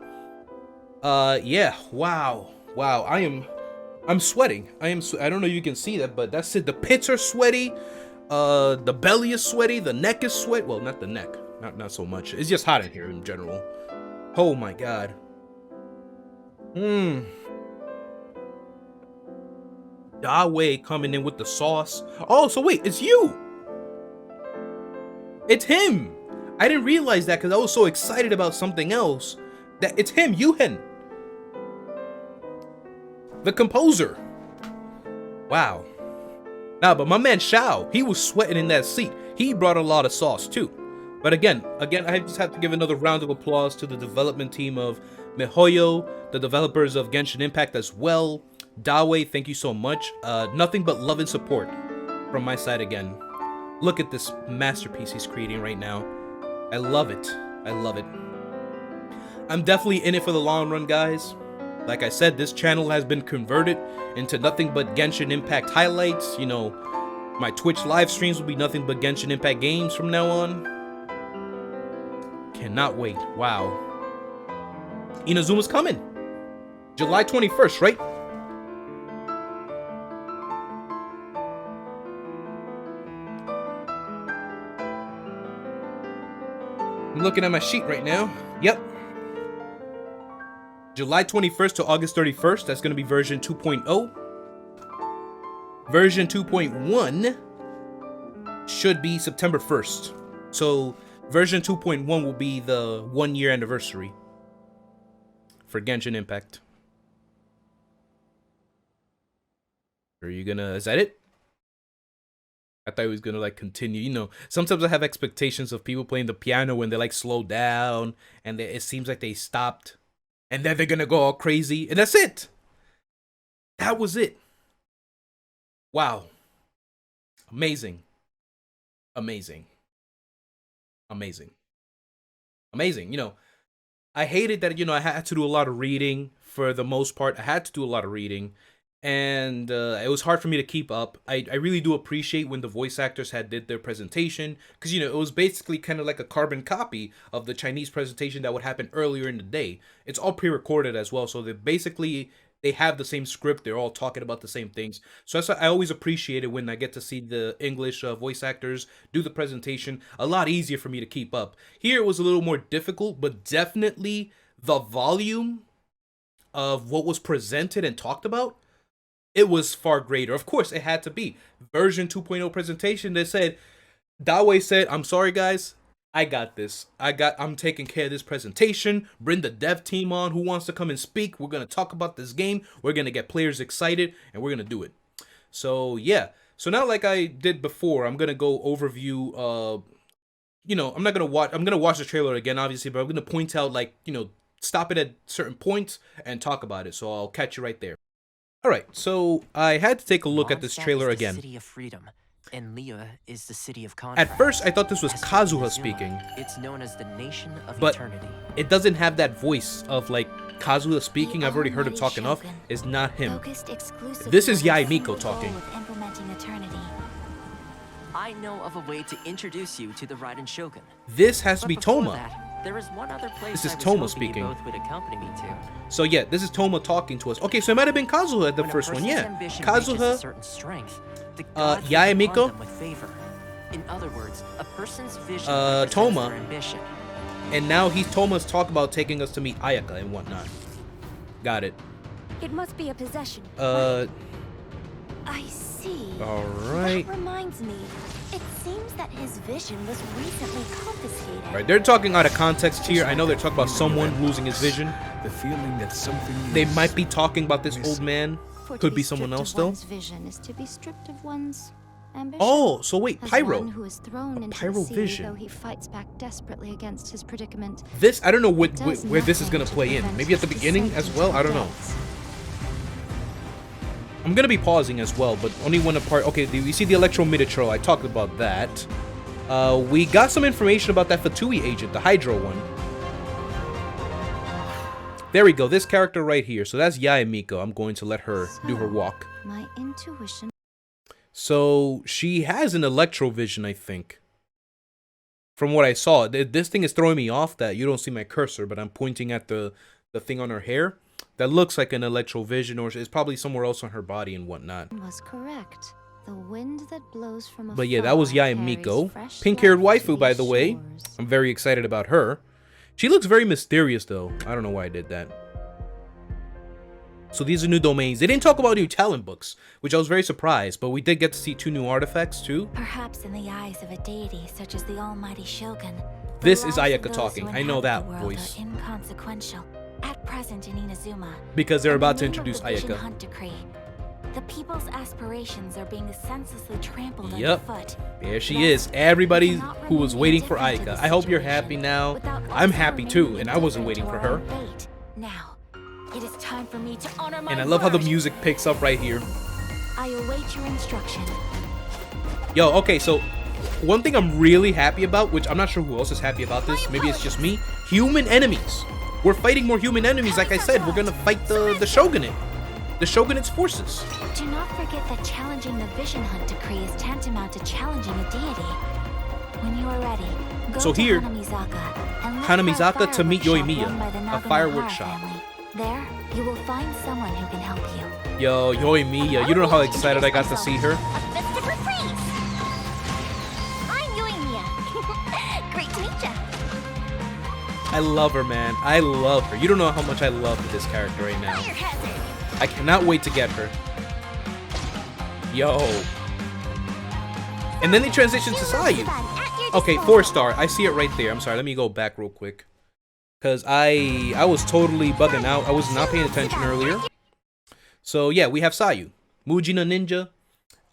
Yeah, wow. Wow, I'm sweating. I don't know if you can see that, but that's it. The pits are sweaty. The belly is sweaty. The neck is sweaty. Well, not the neck. Not so much. It's just hot in here in general. Oh my god. Dawei coming in with the sauce. Oh, so wait, it's you. It's him. I didn't realize that because I was so excited about something else. That it's him, Yuhen. The composer. Wow. Nah, but my man Shao, he was sweating in that seat. He brought a lot of sauce too. But again, I just have to give another round of applause to the development team of MiHoYo, the developers of Genshin Impact as well. Dawei, thank you so much. Nothing but love and support from my side again. Look at this masterpiece he's creating right now. I love it. I love it. I'm definitely in it for the long run, guys. Like I said, this channel has been converted into nothing but Genshin Impact highlights. You know, my Twitch live streams will be nothing but Genshin Impact games from now on. Cannot wait. Wow. Inazuma's coming. July 21st, right? I'm looking at my sheet right now. Yep. July 21st to August 31st. That's going to be version 2.0. Version 2.1 should be September 1st. So version 2.1 will be the 1 year anniversary for Genshin Impact. Are you gonna, is that it? I thought he was gonna like continue. You know, sometimes I have expectations of people playing the piano when they like slow down and it seems like they stopped and then they're gonna go all crazy and that's it. That was it. Wow. Amazing. Amazing. Amazing. Amazing. You know, I hated that, you know, I had to do a lot of reading for the most part. I had to do a lot of reading. And it was hard for me to keep up. I really do appreciate when the voice actors did their presentation. Because, you know, it was basically kind of like a carbon copy of the Chinese presentation that would happen earlier in the day. It's all pre-recorded as well. So they have the same script. They're all talking about the same things. So that's why I always appreciate it when I get to see the English voice actors do the presentation. A lot easier for me to keep up. Here it was a little more difficult, but definitely the volume of what was presented and talked about, it was far greater. Of course, it had to be. Version 2.0 presentation, they said, Dawei said, I'm sorry guys, I got this. I'm taking care of this presentation. Bring the dev team on. Who wants to come and speak? We're going to talk about this game. We're going to get players excited and we're going to do it. So yeah. So now like I did before, I'm going to go overview, you know, I'm going to watch the trailer again, obviously, but I'm going to point out like, you know, stop it at certain points and talk about it. So I'll catch you right there. All right, so I had to take a look at this trailer again. City of freedom, and Liyue is the city of contract. At first, I thought this was Kazuha speaking. It's known as the nation of but eternity. It doesn't have that voice of like Kazuha speaking. I've already heard him talk enough. It's not him. This is Miko talking. I know of a way to introduce you to the Raiden Shogun. This has to be Tohma. There is one other place this is Tohma speaking. Both would accompany me to. So yeah, this is Tohma talking to us. Okay, so it might have been Kazuha at the first one, yeah. Kazuha, Miko, in other words, a person's vision Tohma, And now he's Tohma's talk about taking us to meet Ayaka and whatnot. Got it. It must be a possession. Uh. I see. All right. That reminds me. It seems that his vision was recently confiscated. All right, they're talking out of context here. I know they're talking about someone losing his vision. The feeling that something is... They might be talking about this old man. Could be someone else though. Vision is to be stripped of one's ambition. Oh, so wait, Pyro. One who is thrown into Pyro the sea, vision. though he fights back desperately against his predicament. This, I don't know where Does this is gonna nothing to play in. prevent Maybe at the his beginning descent as into well. the I don't know. depths. I'm gonna be pausing as well, but only when a part. Okay, we see the Electro Minotaur. I talked about that. We got some information about that Fatui agent, the Hydro one. There we go. This character right here. So that's Yoimiya. I'm going to let her do her walk. My intuition. So she has an Electro Vision, I think. From what I saw, this thing is throwing me off that you don't see my cursor, but I'm pointing at the thing on her hair. That looks like an Electro Vision, or it's probably somewhere else on her body and whatnot. Was correct. The wind that blows from afar. But yeah, that was Yoimiya. Pink-haired waifu, by the way. I'm very excited about her. She looks very mysterious, though. I don't know why I did that. So these are new domains. They didn't talk about new talent books, which I was very surprised, but we did get to see 2 new artifacts, too. Perhaps in the eyes of a deity such as the almighty Shogun. This is Ayaka talking. I know that voice. Inconsequential. At present in Inazuma, Because they're in the about to name of introduce the Vision Ayaka. Hunt decree, the people's aspirations are being senselessly trampled Yep. underfoot. There she is. Everybody who was waiting for Ayaka. I hope you're happy now. I'm happy too, and I wasn't waiting for her. Now, it is time for me to honor my And I love how the word. music picks up right here. I await your instruction. Yo, okay, so one thing I'm really happy about, which I'm not sure who else is happy about this, maybe it's just me, human enemies. We're fighting more human enemies, like I said. We're gonna fight the Shogunate. The Shogunate's forces. Do not forget that challenging the Vision Hunt decree is tantamount to challenging a deity. When you are ready, go So to here, Hanamizaka and look Hanamizaka for a to meet firework shop Yoimiya, run by the a Nagamahara firework shop. family. There, you will find someone who can help you. Yo, Yoimiya, you don't know how excited I got to see her. A festive reprise. I'm Yoimiya. Great to meet ya. I love her, man. I love her. You don't know how much I love this character right now. Fire hazard. I cannot wait to get her. Yo. And then they transition to Sayu. Okay, 4-star. I see it right there. I'm sorry. Let me go back real quick. Because I was totally bugging out. I was not paying attention earlier. So, yeah, we have Sayu. Mujina Ninja.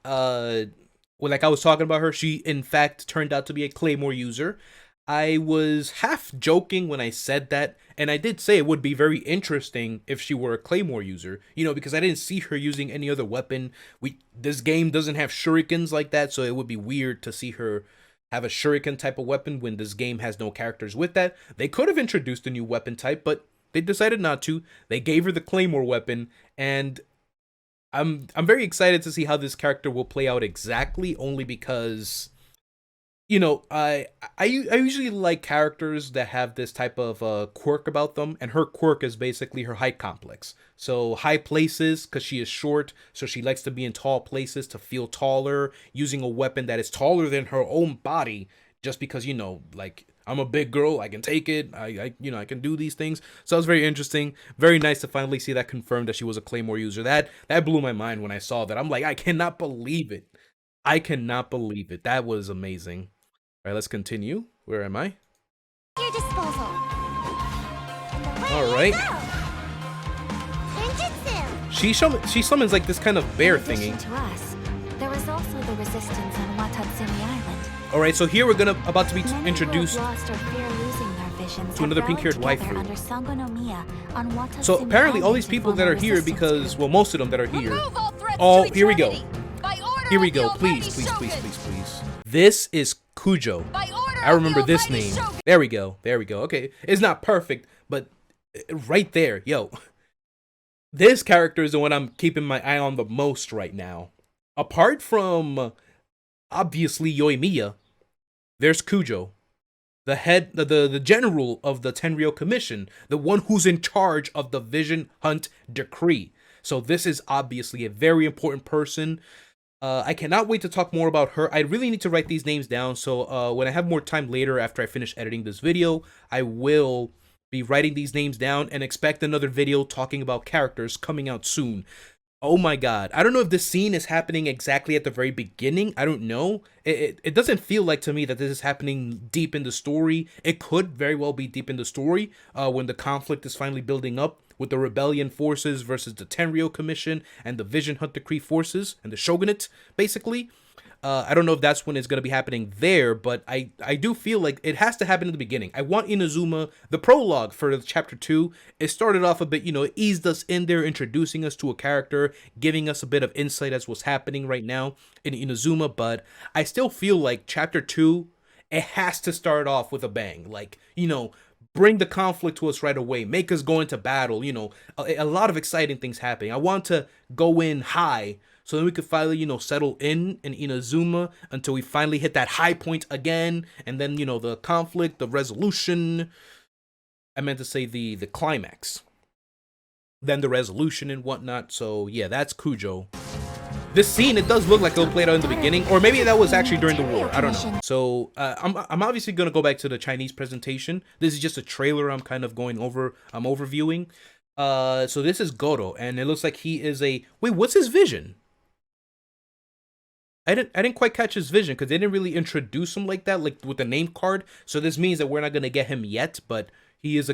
Well, like I was talking about her, she, in fact, turned out to be a Claymore user. I was half joking when I said that, and I did say it would be very interesting if she were a Claymore user, you know, because I didn't see her using any other weapon. This game doesn't have shurikens like that, so it would be weird to see her have a shuriken type of weapon when this game has no characters with that. They could have introduced a new weapon type, but they decided not to. They gave her the Claymore weapon, and I'm very excited to see how this character will play out exactly, only because, you know, I usually like characters that have this type of quirk about them, and her quirk is basically her height complex. So high places, because she is short, so she likes to be in tall places to feel taller, using a weapon that is taller than her own body, just because, you know, like, I'm a big girl, I can take it, I can do these things. So it was very interesting, very nice to finally see that confirmed that she was a Claymore user. That blew my mind when I saw that. I'm like, I cannot believe it. I cannot believe it. That was amazing. All right, let's continue. Where am I? Your disposal. All right. Ninjutsu. She summons like this kind of bear In addition thingy. to us, there is also the resistance on Watatsumi Island. All right, so here we're about to be Many introduced. who have lost or fear losing their visions to another have rallied pink-haired together waifu. under Sango no Miya on Watatsumi So apparently all Island these to people form that a are here resistance because, group. well, most of them that are here. Remove all threats Oh, to here we go. eternity. By order Here we of the go. Almighty Please. Shogun. This is Kujo. By order I remember of the this Almighty name. Shogun. There we go. Okay, it's not perfect, but right there, yo. This character is the one I'm keeping my eye on the most right now. Apart from, obviously, Yoimiya, there's Kujo. The head, the general of the Tenryou Commission, the one who's in charge of the Vision Hunt Decree. So this is obviously a very important person. I cannot wait to talk more about her. I really need to write these names down, so when I have more time later after I finish editing this video, I will be writing these names down and expect another video talking about characters coming out soon. Oh my god. I don't know if this scene is happening exactly at the very beginning. I don't know. It doesn't feel like to me that this is happening deep in the story. It could very well be deep in the story when the conflict is finally building up with the rebellion forces versus the Tenryou Commission and the Vision Hunt Decree forces and the Shogunate, basically. I don't know if that's when it's going to be happening there, but I do feel like it has to happen in the beginning. I want Inazuma, the prologue for chapter 2, it started off a bit, you know, it eased us in there, introducing us to a character, giving us a bit of insight as what's happening right now in Inazuma, but I still feel like chapter 2, it has to start off with a bang. Like, you know, bring the conflict to us right away, make us go into battle, you know, a lot of exciting things happening. I want to go in high, so then we could finally, you know, settle in Inazuma until we finally hit that high point again. And then, you know, the conflict, the resolution. I meant to say the climax. Then the resolution and whatnot. So, yeah, that's Kujo. This scene, it does look like it'll play out in the beginning. Or maybe that was actually during the war. I don't know. So, I'm obviously going to go back to the Chinese presentation. This is just a trailer I'm kind of going over. I'm overviewing. So this is Gorou. And it looks like he is a... Wait, what's his vision? I didn't quite catch his vision because they didn't really introduce him like that, like with the name card. So this means that we're not gonna get him yet, but he is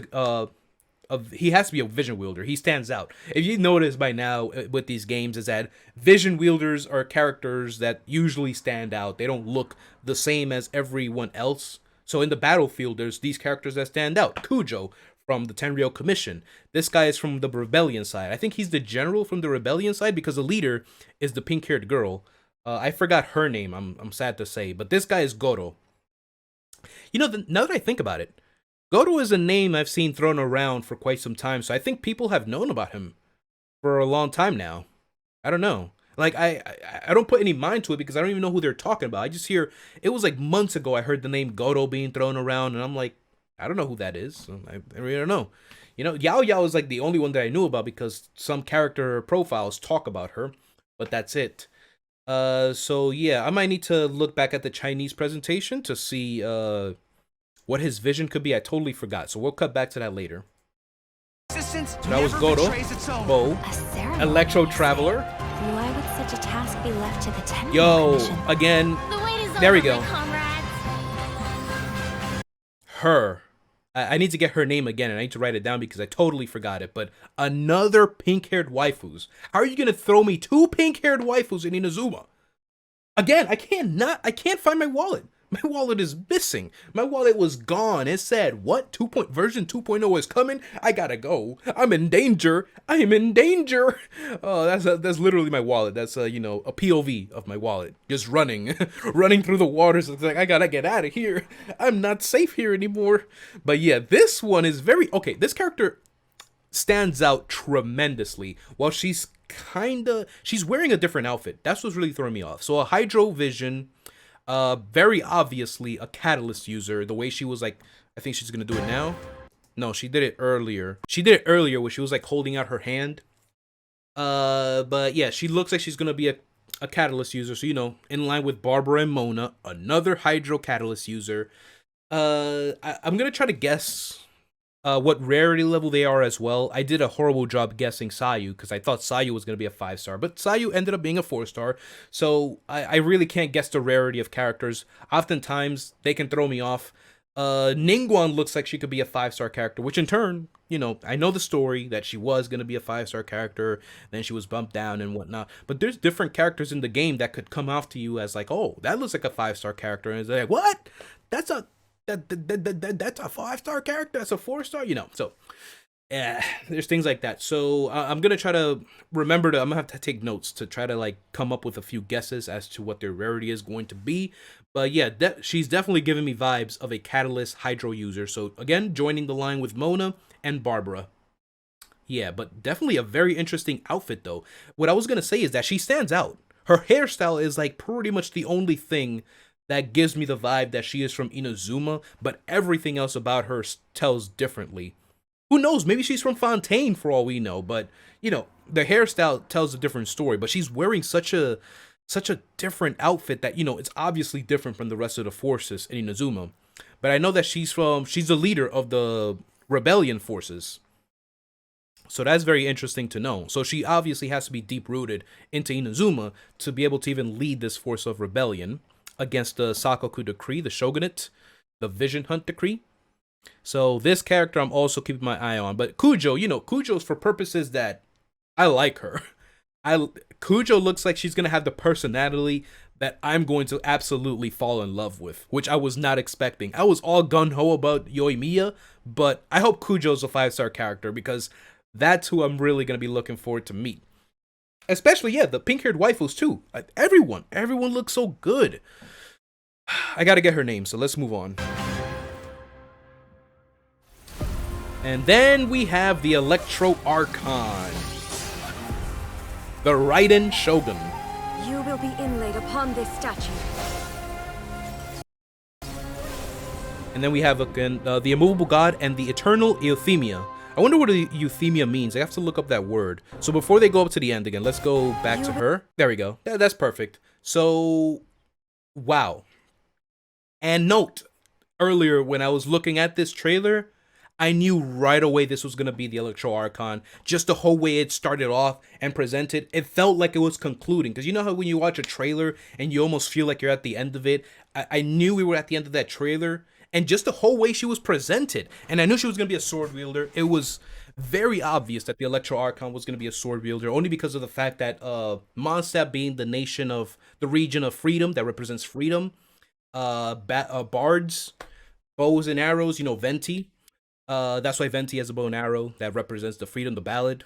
he has to be a vision wielder. He stands out. If you notice by now with these games is that vision wielders are characters that usually stand out. They don't look the same as everyone else. So in the battlefield, there's these characters that stand out. Kujo from the Tenryou Commission. This guy is from the rebellion side. I think he's the general from the rebellion side because the leader is the pink-haired girl. I forgot her name, I'm sad to say, but this guy is Gorou. You know, now that I think about it, Gorou is a name I've seen thrown around for quite some time, so I think people have known about him for a long time now. I don't know. Like, I don't put any mind to it because I don't even know who they're talking about. I just hear, it was like months ago I heard the name Gorou being thrown around, and I'm like, I don't know who that is. So I really don't know. You know, Yao Yao is like the only one that I knew about because some character profiles talk about her, but that's it. So yeah, I might need to look back at the Chinese presentation to see what his vision could be. I totally forgot, so we'll cut back to that later. So that was Gorou, Bo, Electro Traveler. Why would such a task be left to the Tenryou Commission? Again, The wait is there we over, go. my comrades. Her. I need to get her name again, and I need to write it down because I totally forgot it. But another pink-haired waifus. How are you gonna throw me 2 pink-haired waifus in Inazuma? Again, I can't find my wallet. My wallet is missing. My wallet was gone. It said, what? Version 2.0 is coming? I gotta go. I'm in danger. I am in danger. Oh, that's literally my wallet. That's, you know, a POV of my wallet. Just running. Running through the waters. It's like, I gotta get out of here. I'm not safe here anymore. But yeah, this one is very... Okay, this character stands out tremendously. While she's wearing a different outfit. That's what's really throwing me off. So a Hydro Vision... very obviously a catalyst user. The way she was like, I think she's gonna do it now. No, she did it earlier. She did it earlier where she was like holding out her hand. But yeah, she looks like she's gonna be a catalyst user. So, you know, in line with Barbara and Mona, another Hydro catalyst user. I'm gonna try to guess what rarity level they are as well. I did a horrible job guessing Sayu because I thought Sayu was going to be a 5-star, but Sayu ended up being a 4-star, so I really can't guess the rarity of characters. Oftentimes, they can throw me off. Ningguang looks like she could be a 5-star character, which in turn, you know, I know the story that she was going to be a 5-star character, then she was bumped down and whatnot, but there's different characters in the game that could come off to you as like, oh, that looks like a 5-star character, and it's like, what? That's a 5-star character. That's a 4-star. You know. So, yeah, there's things like that. So I'm gonna try to remember to. I'm gonna have to take notes to try to like come up with a few guesses as to what their rarity is going to be. But yeah, she's definitely giving me vibes of a Catalyst Hydro user. So again, joining the line with Mona and Barbara. Yeah, but definitely a very interesting outfit though. What I was gonna say is that she stands out. Her hairstyle is like pretty much the only thing that gives me the vibe that she is from Inazuma, but everything else about her tells differently. Who knows? Maybe she's from Fontaine for all we know, but, you know, the hairstyle tells a different story, but she's wearing such a such a different outfit that, you know, it's obviously different from the rest of the forces in Inazuma. But I know that she's the leader of the rebellion forces. So that's very interesting to know. So she obviously has to be deep-rooted into Inazuma to be able to even lead this force of rebellion against the Sakoku decree, the shogunate, the Vision Hunt decree. So this character I'm also keeping my eye on. But Kujo, you know, Kujo's for purposes that I like her. Kujo looks like she's going to have the personality that I'm going to absolutely fall in love with, which I was not expecting. I was all gung-ho about Yoimiya, but I hope Kujo's a 5-star character because that's who I'm really going to be looking forward to meet. Especially, yeah, the pink-haired waifus too. Everyone looks so good. I got to get her name, so let's move on. And then we have the Electro Archon, the Raiden Shogun. You will be inlaid upon this statue. And then we have again the Immovable God and the Eternal Euthymia. I wonder what Euthymia means. I have to look up that word. So before they go up to the end again, let's go back to her. There we go. That's perfect. So, wow. And note, earlier when I was looking at this trailer, I knew right away this was going to be the Electro Archon. Just the whole way it started off and presented, it felt like it was concluding. Because you know how when you watch a trailer and you almost feel like you're at the end of it? I knew we were at the end of that trailer. And just the whole way she was presented. And I knew she was going to be a sword wielder. It was very obvious that the Electro Archon was going to be a sword wielder. Only because of the fact that Mondstadt being the nation of the region of freedom that represents freedom. Bards, bows and arrows, you know, Venti. That's why Venti has a bow and arrow that represents the freedom, the ballad.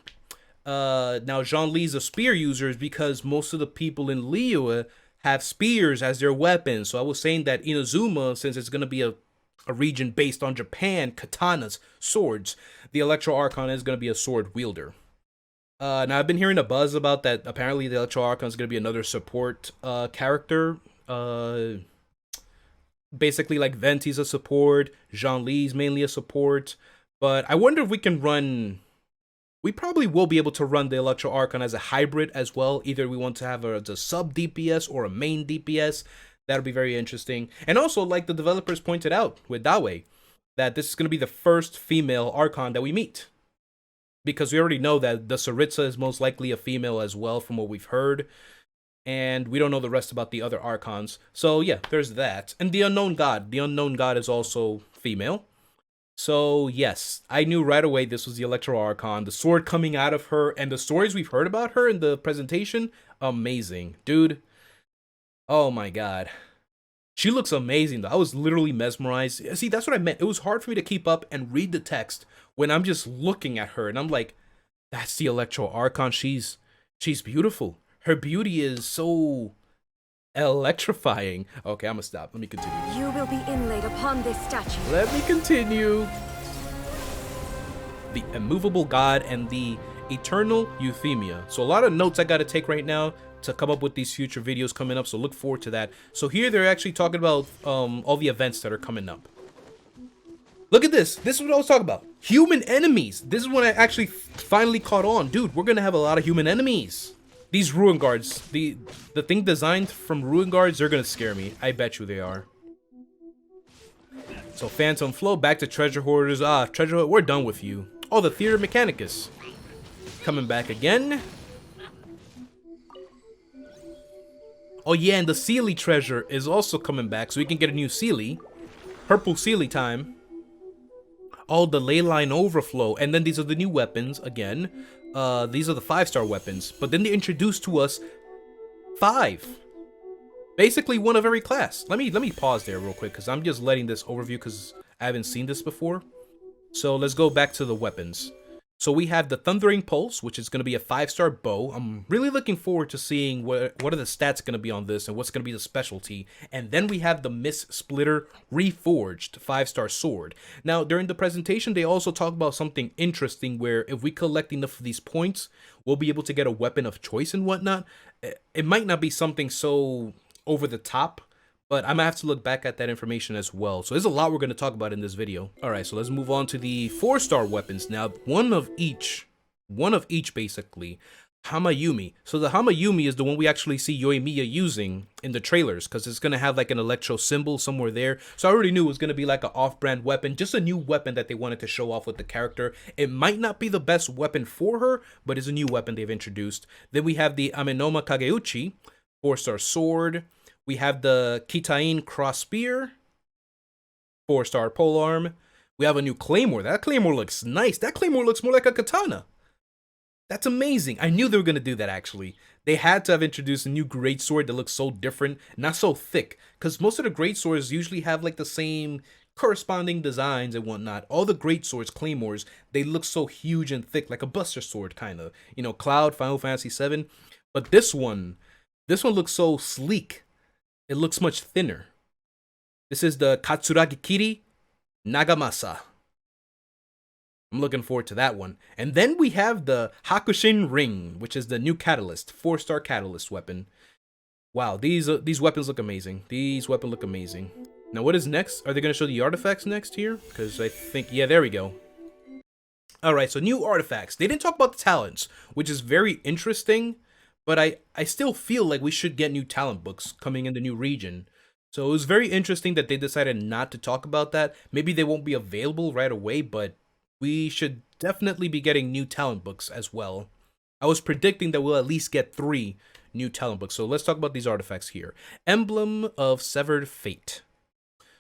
Now Zhongli's a spear user is because most of the people in Liyue have spears as their weapons. So I was saying that Inazuma, since it's going to be a region based on Japan, katanas, swords, the Electro Archon is going to be a sword wielder. Now I've been hearing a buzz about that. Apparently the Electro Archon is going to be another support character. Basically like Venti's a support, Zhongli's mainly a support, but I wonder if we can run, we probably will be able to run the Electro Archon as a hybrid as well. Either we want to have a sub DPS or a main DPS. That'll be very interesting. And also, like the developers pointed out with Dawe, that this is going to be the first female Archon that we meet. Because we already know that the Saritsa is most likely a female as well from what we've heard. And we don't know the rest about the other Archons. So yeah, there's that. And the Unknown God. The Unknown God is also female. So yes, I knew right away this was the Electro Archon. The sword coming out of her and the stories we've heard about her in the presentation, amazing. Dude, oh my god. She looks amazing though. I was literally mesmerized. See, that's what I meant. It was hard for me to keep up and read the text when I'm just looking at her and I'm like, that's the Electro Archon. She's beautiful. Her beauty is so electrifying. Okay, I'm gonna stop. Let me continue. You will be inlaid upon this statue. Let me continue. The Immovable God and the Eternal Euthymia. So a lot of notes I gotta take right now to come up with these future videos coming up, so look forward to that. So here they're actually talking about all the events that are coming up. Look at this. This is what I was talking about. Human enemies. This is when I actually finally caught on. Dude, we're gonna have a lot of human enemies. These Ruin Guards, the thing designed from Ruin Guards, they're gonna scare me. I bet you they are. So Phantom Flow, back to Treasure Hoarders. Treasure Hoarders, we're done with you. Oh, the Theater Mechanicus. Coming back again. Oh yeah, and the Sealy treasure is also coming back, so we can get a new Sealy. Purple Sealy time. Oh, the Leyline Overflow. And then these are the new weapons again. These are the 5-star weapons. But then they introduced to us 5. Basically one of every class. Let me pause there real quick because I'm just letting this overview because I haven't seen this before. So let's go back to the weapons. So we have the Thundering Pulse, which is going to be a 5-star bow. I'm really looking forward to seeing what are the stats going to be on this and what's going to be the specialty. And then we have the Mist Splitter Reforged 5-star sword. Now, during the presentation, they also talk about something interesting where if we collect enough of these points, we'll be able to get a weapon of choice and whatnot. It might not be something so over the top, but I'm gonna have to look back at that information as well. So there's a lot we're gonna talk about in this video. All right, so let's move on to the 4-star weapons now. One of each basically. Hamayumi. So the Hamayumi is the one we actually see Yoimiya using in the trailers, because it's going to have like an electro symbol somewhere there. So I already knew it was going to be like an off-brand weapon, just a new weapon that they wanted to show off with the character. It might not be the best weapon for her, but it's a new weapon they've introduced. Then we have the Amenoma Kageuchi, 4-star sword. We have the Kitain cross spear, 4-star polearm. We have a new claymore. That claymore looks nice. That claymore looks more like a katana. That's amazing. I knew they were going to do that, actually. They had to have introduced a new greatsword that looks so different, not so thick, because most of the greatswords usually have like the same corresponding designs and whatnot. All the greatswords, claymores, they look so huge and thick, like a buster sword, kind of. You know, Cloud, Final Fantasy VII. But this one looks so sleek. It looks much thinner. This is the Katsuragi Kiri Nagamasa. I'm looking forward to that one. And then we have the Hakushin Ring, which is the new catalyst, 4-star catalyst weapon. Wow, these weapons look amazing. These weapons look amazing. Now, what is next? Are they going to show the artifacts next here? Because I think, yeah, there we go. All right, so new artifacts. They didn't talk about the talents, which is very interesting, but I still feel like we should get new talent books coming in the new region. So it was very interesting that they decided not to talk about that. Maybe they won't be available right away, but we should definitely be getting new talent books as well. I was predicting that we'll at least get 3 new talent books. So let's talk about these artifacts here. Emblem of Severed Fate.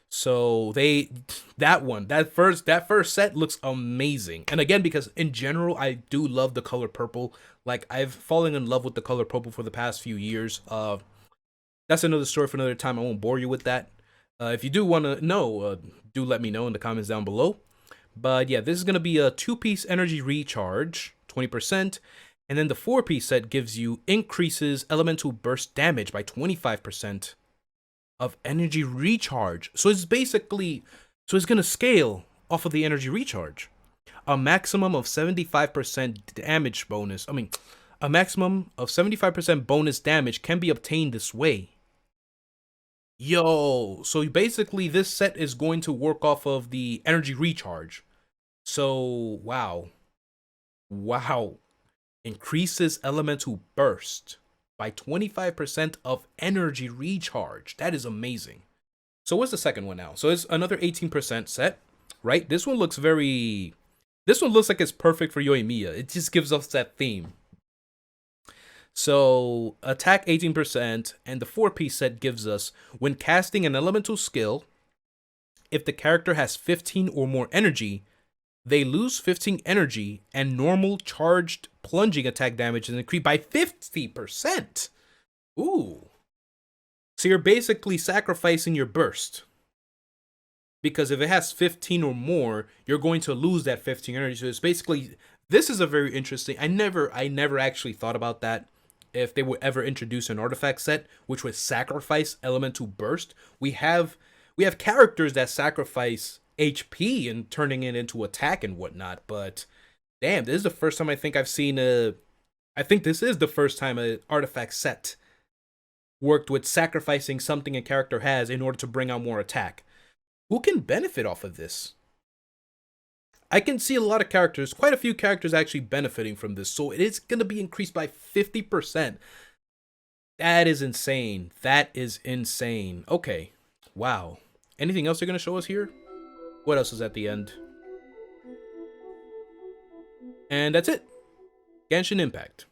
So that first set looks amazing. And again, because in general, I do love the color purple. Like, I've fallen in love with the color purple for the past few years. That's another story for another time. I won't bore you with that. If you do want to know, do let me know in the comments down below. But yeah, this is going to be a 2-piece energy recharge, 20%. And then the 4-piece set gives you increases elemental burst damage by 25% of energy recharge. So it's basically, it's going to scale off of the energy recharge. A maximum of 75% damage bonus. A maximum of 75% bonus damage can be obtained this way. Yo, so basically this set is going to work off of the energy recharge. So, wow. Increases elemental burst by 25% of energy recharge. That is amazing. So what's the second one now? So it's another 18% set, right? This one looks like it's perfect for Yoimiya. It just gives us that theme. So, attack 18%, and the 4-piece set gives us, when casting an elemental skill, if the character has 15 or more energy, they lose 15 energy, and normal charged plunging attack damage is increased by 50%. Ooh. So you're basically sacrificing your burst. Because if it has 15 or more, you're going to lose that 15 energy. So it's basically, this is a very interesting, I never actually thought about that. If they would ever introduce an artifact set which would sacrifice elemental burst. We have characters that sacrifice HP and turning it into attack and whatnot, but damn, this is the first time I think I've seen I think this is the first time an artifact set worked with sacrificing something a character has in order to bring out more attack. Who can benefit off of this? I can see a lot of characters, quite a few characters actually benefiting from this. So it is going to be increased by 50%. That is insane. That is insane. Okay. Wow. Anything else they're going to show us here? What else is at the end? And that's it. Genshin Impact.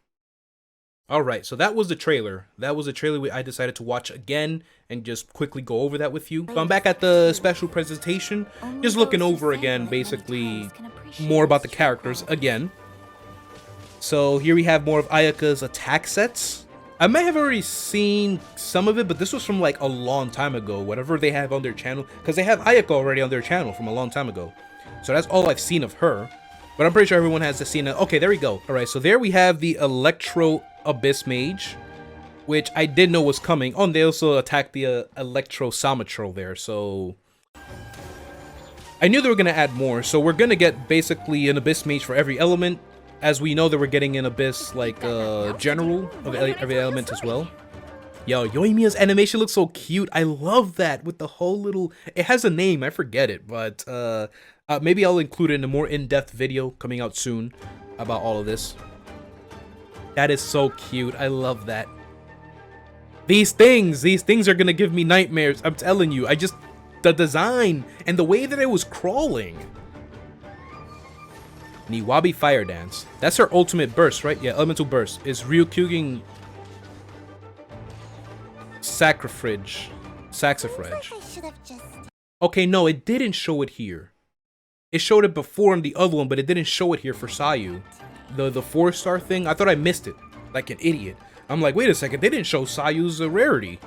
Alright, so that was the trailer. That was a trailer I decided to watch again and just quickly go over that with you. So I'm back at the special presentation, just looking over again, basically more about the characters again. So here we have more of Ayaka's attack sets. I may have already seen some of it, but this was from like a long time ago, whatever they have on their channel, because they have Ayaka already on their channel from a long time ago. So that's all I've seen of her. But I'm pretty sure everyone has seen it. Okay, there we go. Alright, so there we have the Electro Abyss Mage, which I did know was coming. Oh, and they also attacked the Electro Samatro there, so I knew they were going to add more. So we're going to get basically an Abyss Mage for every element, as we know that we're getting an Abyss, like, general of every element as well. Yo, Yoimiya's animation looks so cute. I love that with the whole little, it has a name, I forget it, but maybe I'll include it in a more in-depth video coming out soon about all of this. That is so cute. I love that. These things are gonna give me nightmares. I'm telling you. The design and the way that it was crawling. Niwabi Fire Dance. That's her ultimate burst, right? Yeah, elemental burst. Is Ryukyugen Sacrifrage. Saxifrage. I should have just. Okay, no, it didn't show it here. It showed it before in the other one, but it didn't show it here for Sayu. The 4-star thing, I thought I missed it. Like an idiot. I'm like, wait a second, they didn't show Sayu's rarity.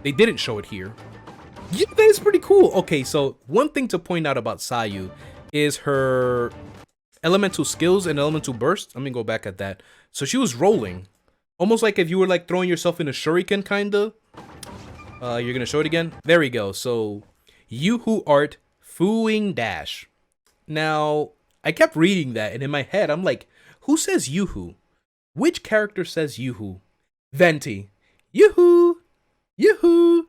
They didn't show it here. Yeah, that is pretty cool. Okay, so one thing to point out about Sayu is her elemental skills and elemental burst. Let me go back at that. So she was rolling. Almost like if you were like throwing yourself in a shuriken, kinda. You're gonna show it again? There we go. So, Yuhu Art Fooing Dash. Now, I kept reading that, and in my head, I'm like, who says Yuhu? Which character says Yuhu? Venti. Yuhu! Yuhu!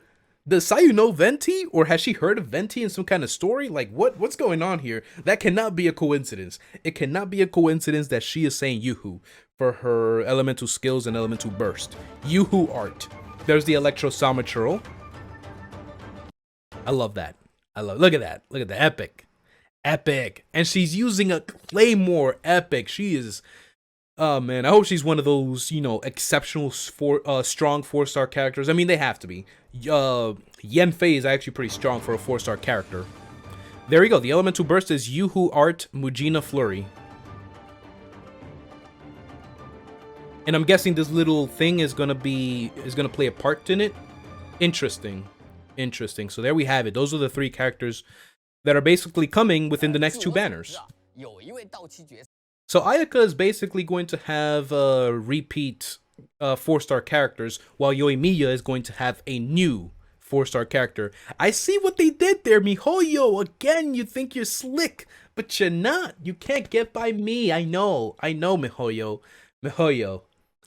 Does Sayu know Venti? Or has she heard of Venti in some kind of story? Like, what's going on here? That cannot be a coincidence. It cannot be a coincidence that she is saying Yuhu for her elemental skills and elemental burst. Yuhu Art. There's the Electro Samachurl. I love that. Look at that. Look at the epic. Epic. And she's using a claymore. Epic. She is, oh man, I hope she's one of those, you know, exceptional strong 4-star characters. I mean, they have to be. Yanfei is actually pretty strong for a 4-star character. There we go. The elemental burst is Yuhu Art Mujina Flurry. And I'm guessing this little thing is gonna play a part in it. Interesting. So there we have it. Those are the 3 characters that are basically coming within the next 2 banners. So Ayaka is basically going to have repeat 4-star characters, while Yoimiya is going to have a new 4-star character. I see what they did there, Mihoyo. Again, you think you're slick, but you're not. You can't get by me. I know, Mihoyo.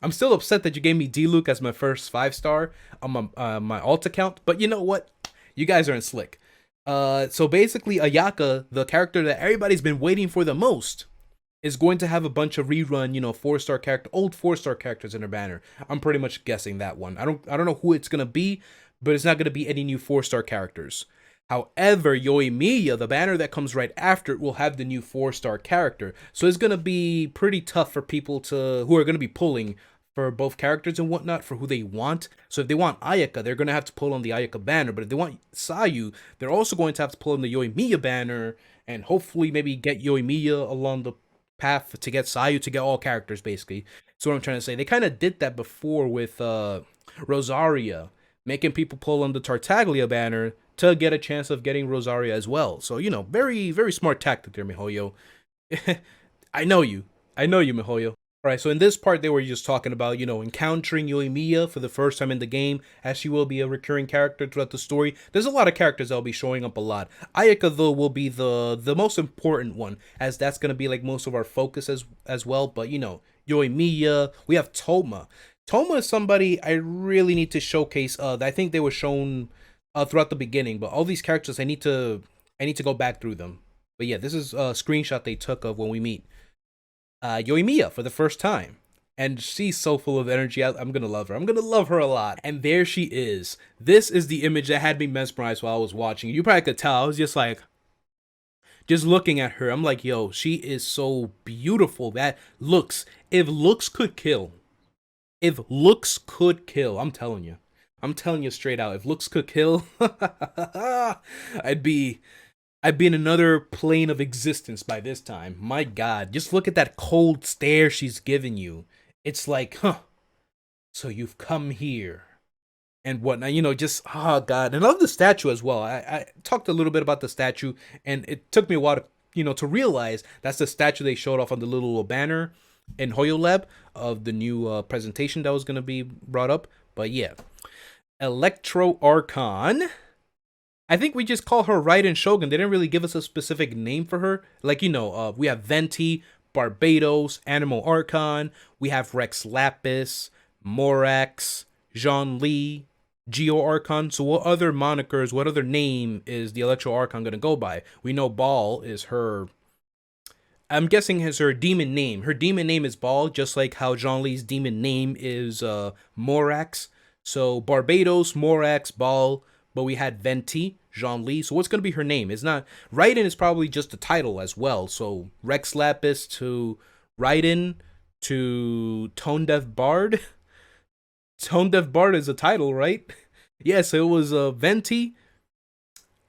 I'm still upset that you gave me D-Luke as my first 5-star on my alt account, but you know what? You guys aren't slick. So basically, Ayaka, the character that everybody's been waiting for the most, is going to have a bunch of rerun, you know, 4-star old 4-star characters in her banner. I'm pretty much guessing that one. I don't know who it's gonna be, but it's not gonna be any new 4-star characters. However, Yoimiya, the banner that comes right after it, will have the new 4-star character. So it's gonna be pretty tough for people who are gonna be pulling for both characters and whatnot for who they want. So if they want Ayaka, they're going to have to pull on the Ayaka banner. But if they want Sayu, they're also going to have to pull on the Yoimiya banner and hopefully maybe get Yoimiya along the path to get Sayu, to get all characters, basically. So what I'm trying to say, they kind of did that before with Rosaria, making people pull on the Tartaglia banner to get a chance of getting Rosaria as well. So, you know, very, very smart tactic there, Mihoyo. I know you, Mihoyo. Alright, so in this part, they were just talking about, you know, encountering Yoimiya for the first time in the game, as she will be a recurring character throughout the story. There's a lot of characters that'll be showing up a lot. Ayaka, though, will be the most important one, as that's going to be, like, most of our focus as well. But, you know, Yoimiya, we have Tohma. Tohma is somebody I really need to showcase. I think they were shown throughout the beginning, but all these characters, I need to go back through them. But yeah, this is a screenshot they took of when we meet Yoimiya for the first time, and she's so full of energy. I'm gonna love her. I'm gonna love her a lot. And there she is. This is the image that had me mesmerized while I was watching. You probably could tell. I was just like, just looking at her. I'm like, yo, she is so beautiful. That looks, if looks could kill, I'm telling you straight out, if looks could kill, I'd be in another plane of existence by this time. My God, just look at that cold stare she's giving you. It's like, huh, so you've come here and whatnot, you know, just, oh God. And I love the statue as well. I talked a little bit about the statue, and it took me a while to, you know, to realize that's the statue they showed off on the little banner in Hoyo Lab of the new presentation that was going to be brought up. But yeah, Electro Archon. I think we just call her Raiden Shogun. They didn't really give us a specific name for her. Like, you know, we have Venti, Barbados, Animal Archon. We have Rex Lapis, Morax, Jean Li, Geo Archon. So what other monikers, what other name is the Electro Archon going to go by? We know Baal is her I'm guessing is her demon name. Her demon name is Baal, just like how Zhongli's demon name is Morax. So Barbados, Morax, Baal, but we had Venti, Zhongli. So what's gonna be her name? It's not Raiden is probably just a title as well. So Rex Lapis to Raiden to Tone Deaf Bard. Tone Deaf Bard is a title, right? Yes, it was Venti,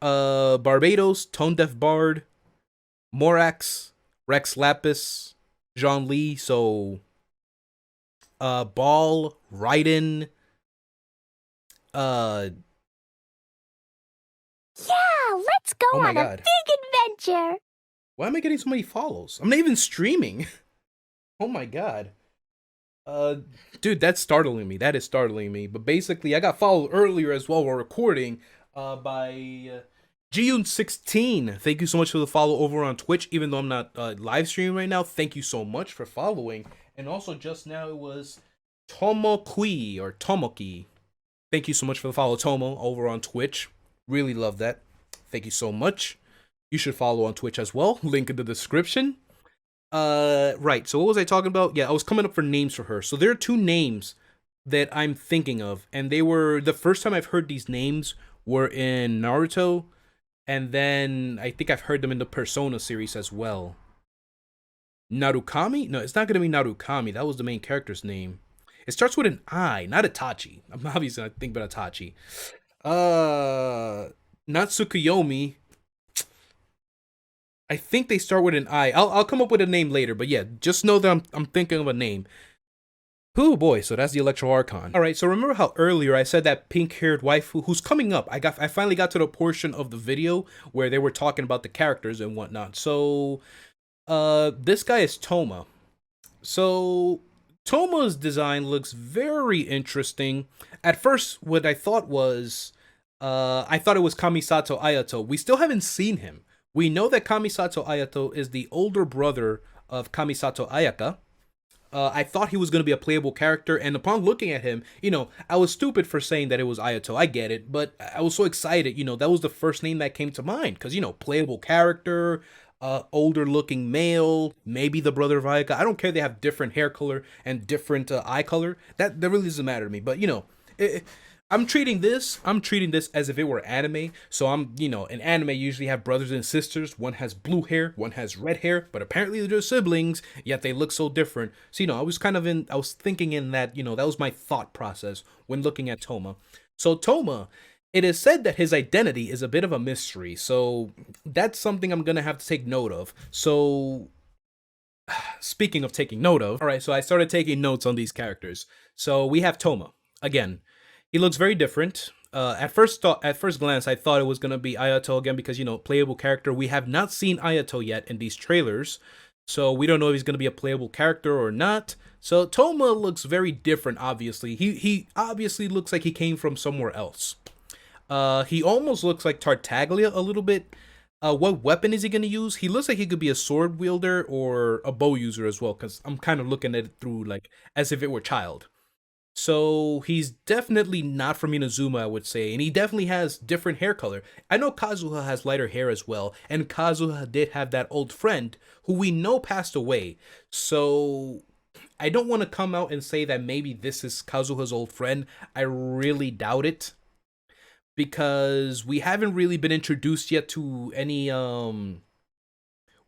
Barbados, Tone Deaf Bard, Morax, Rex Lapis, Jean Lee, so Baal, Raiden, Yeah, let's go oh my on a God. big adventure. Why am I getting so many follows? I'm not even streaming. Oh my God. Dude, that's startling me. That is startling me. But basically, I got followed earlier as well while recording by Jiyun16. Thank you so much for the follow over on Twitch, even though I'm not live streaming right now. Thank you so much for following. And also just now it was Tomokui or Tomoki. Thank you so much for the follow, Tomo, over on Twitch. Really love that. Thank you so much. You should follow on Twitch as well. Link in the description. Right, so what was I talking about? Yeah, I was coming up for names for her. So there are two names that I'm thinking of, and they were, the first time I've heard these names were in Naruto, and then I think I've heard them in the Persona series as well. Narukami? No, it's not gonna be Narukami. That was the main character's name. It starts with an I, not Itachi. I'm obviously not thinking about Itachi. Not Tsukuyomi. I think they start with an I. I'll come up with a name later, but yeah, just know that I'm thinking of a name. Oh boy, so that's the Electro Archon. All right, so remember how earlier I said that pink-haired waifu who's coming up? I finally got to the portion of the video where they were talking about the characters and whatnot. So, this guy is Tohma. So, Tohma's design looks very interesting. At first, what I thought was, I thought it was Kamisato Ayato. We still haven't seen him. We know that Kamisato Ayato is the older brother of Kamisato Ayaka. I thought he was going to be a playable character, and upon looking at him, you know, I was stupid for saying that it was Ayato. I get it, but I was so excited, you know, that was the first name that came to mind, because, you know, playable character, older looking male, maybe the brother of Ayaka. I don't care they have different hair color and different eye color. That really doesn't matter to me, but, you know, I'm treating this as if it were anime. So you know, in anime you usually have brothers and sisters. One has blue hair, one has red hair, but apparently they're siblings, yet they look so different. So, you know, I was thinking in that, you know, that was my thought process when looking at Tohma. So Tohma, it is said that his identity is a bit of a mystery. So that's something I'm going to have to take note of. So speaking of taking note of, all right, so I started taking notes on these characters. So we have Tohma. Again, he looks very different. At first glance, I thought it was going to be Ayato again because, you know, playable character. We have not seen Ayato yet in these trailers, so we don't know if he's going to be a playable character or not. So Tohma looks very different, obviously. He obviously looks like he came from somewhere else. He almost looks like Tartaglia a little bit. What weapon is he going to use? He looks like he could be a sword wielder or a bow user as well, because I'm kind of looking at it through, like, as if it were child. So he's definitely not from Inazuma, I would say, and he definitely has different hair color. I know Kazuha has lighter hair as well, and Kazuha did have that old friend who we know passed away. So I don't want to come out and say that maybe this is Kazuha's old friend. I really doubt it, because we haven't really been introduced yet to any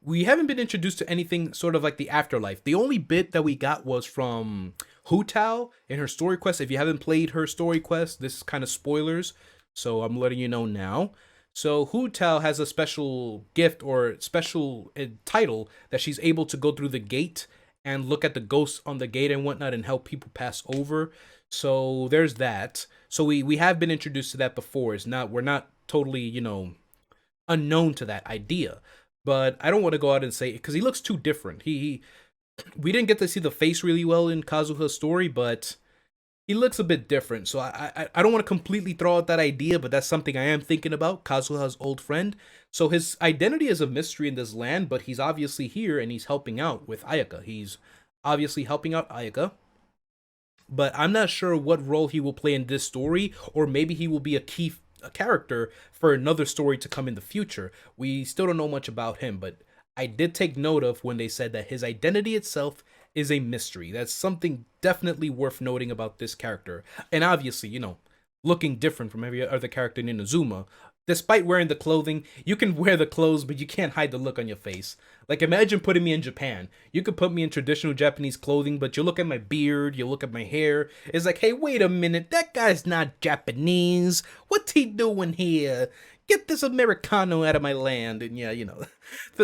we haven't been introduced to anything sort of like the afterlife. The only bit that we got was from Hu Tao in her story quest. If you haven't played her story quest, this is kind of spoilers, so I'm letting you know now. So Hu Tao has a special gift or special title that she's able to go through the gate and look at the ghosts on the gate and whatnot and help people pass over. So there's that. So we have been introduced to that before. We're not totally, you know, unknown to that idea. But I don't want to go out and say it because he looks too different. We didn't get to see the face really well in Kazuha's story, but he looks a bit different. So I don't want to completely throw out that idea, but that's something I am thinking about, Kazuha's old friend. So his identity is a mystery in this land, but he's obviously here and he's helping out with Ayaka. He's obviously helping out Ayaka. But I'm not sure what role he will play in this story, or maybe he will be a character for another story to come in the future. We still don't know much about him, but I did take note of when they said that his identity itself is a mystery. That's something definitely worth noting about this character. And obviously, you know, looking different from every other character in Inazuma. Despite wearing the clothing, you can wear the clothes, but you can't hide the look on your face. Like, imagine putting me in Japan. You could put me in traditional Japanese clothing, but you look at my beard, you look at my hair. It's like, hey, wait a minute, that guy's not Japanese. What's he doing here? Get this Americano out of my land. And yeah, you know,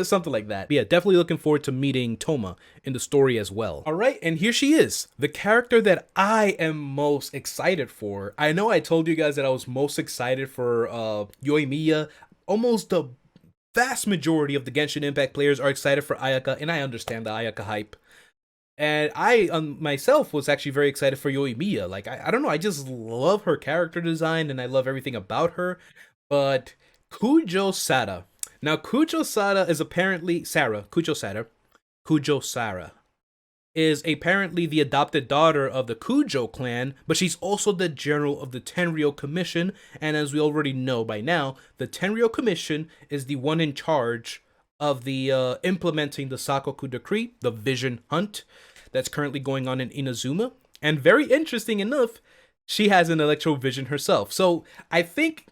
something like that. But yeah, definitely looking forward to meeting Tohma in the story as well. All right, and here she is, the character that I am most excited for. I know I told you guys that I was most excited for Yoimiya. Almost the vast majority of the Genshin Impact players are excited for Ayaka, and I understand the Ayaka hype. And I myself was actually very excited for Yoimiya. Like, I don't know, I just love her character design, and I love everything about her. But Kujo Sada. Now, Kujo Sada is apparently Kujo Sada is apparently the adopted daughter of the Kujo clan, but she's also the general of the Tenryou Commission. And as we already know by now, the Tenryou Commission is the one in charge of the implementing the Sakoku Decree, the Vision Hunt, that's currently going on in Inazuma. And very interesting enough, she has an Electro Vision herself. So I think,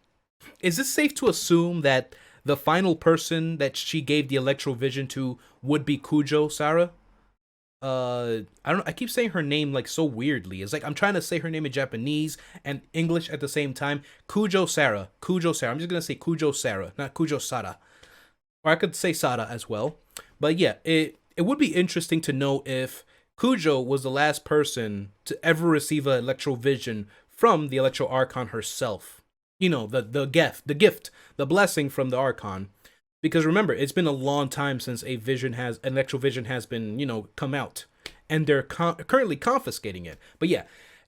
is it safe to assume that the final person that she gave the Electro Vision to would be Kujo Sara? I keep saying her name like so weirdly. It's like I'm trying to say her name in Japanese and English at the same time. Kujo Sara. I'm just gonna say Kujo Sara, not Kujo Sada. Or I could say Sada as well. But yeah, it would be interesting to know if Kujo was the last person to ever receive an Electro Vision from the Electro Archon herself. You know, the gift, the blessing from the Archon. Because remember, it's been a long time since an Electro Vision has been, you know, come out. And they're currently confiscating it. But yeah,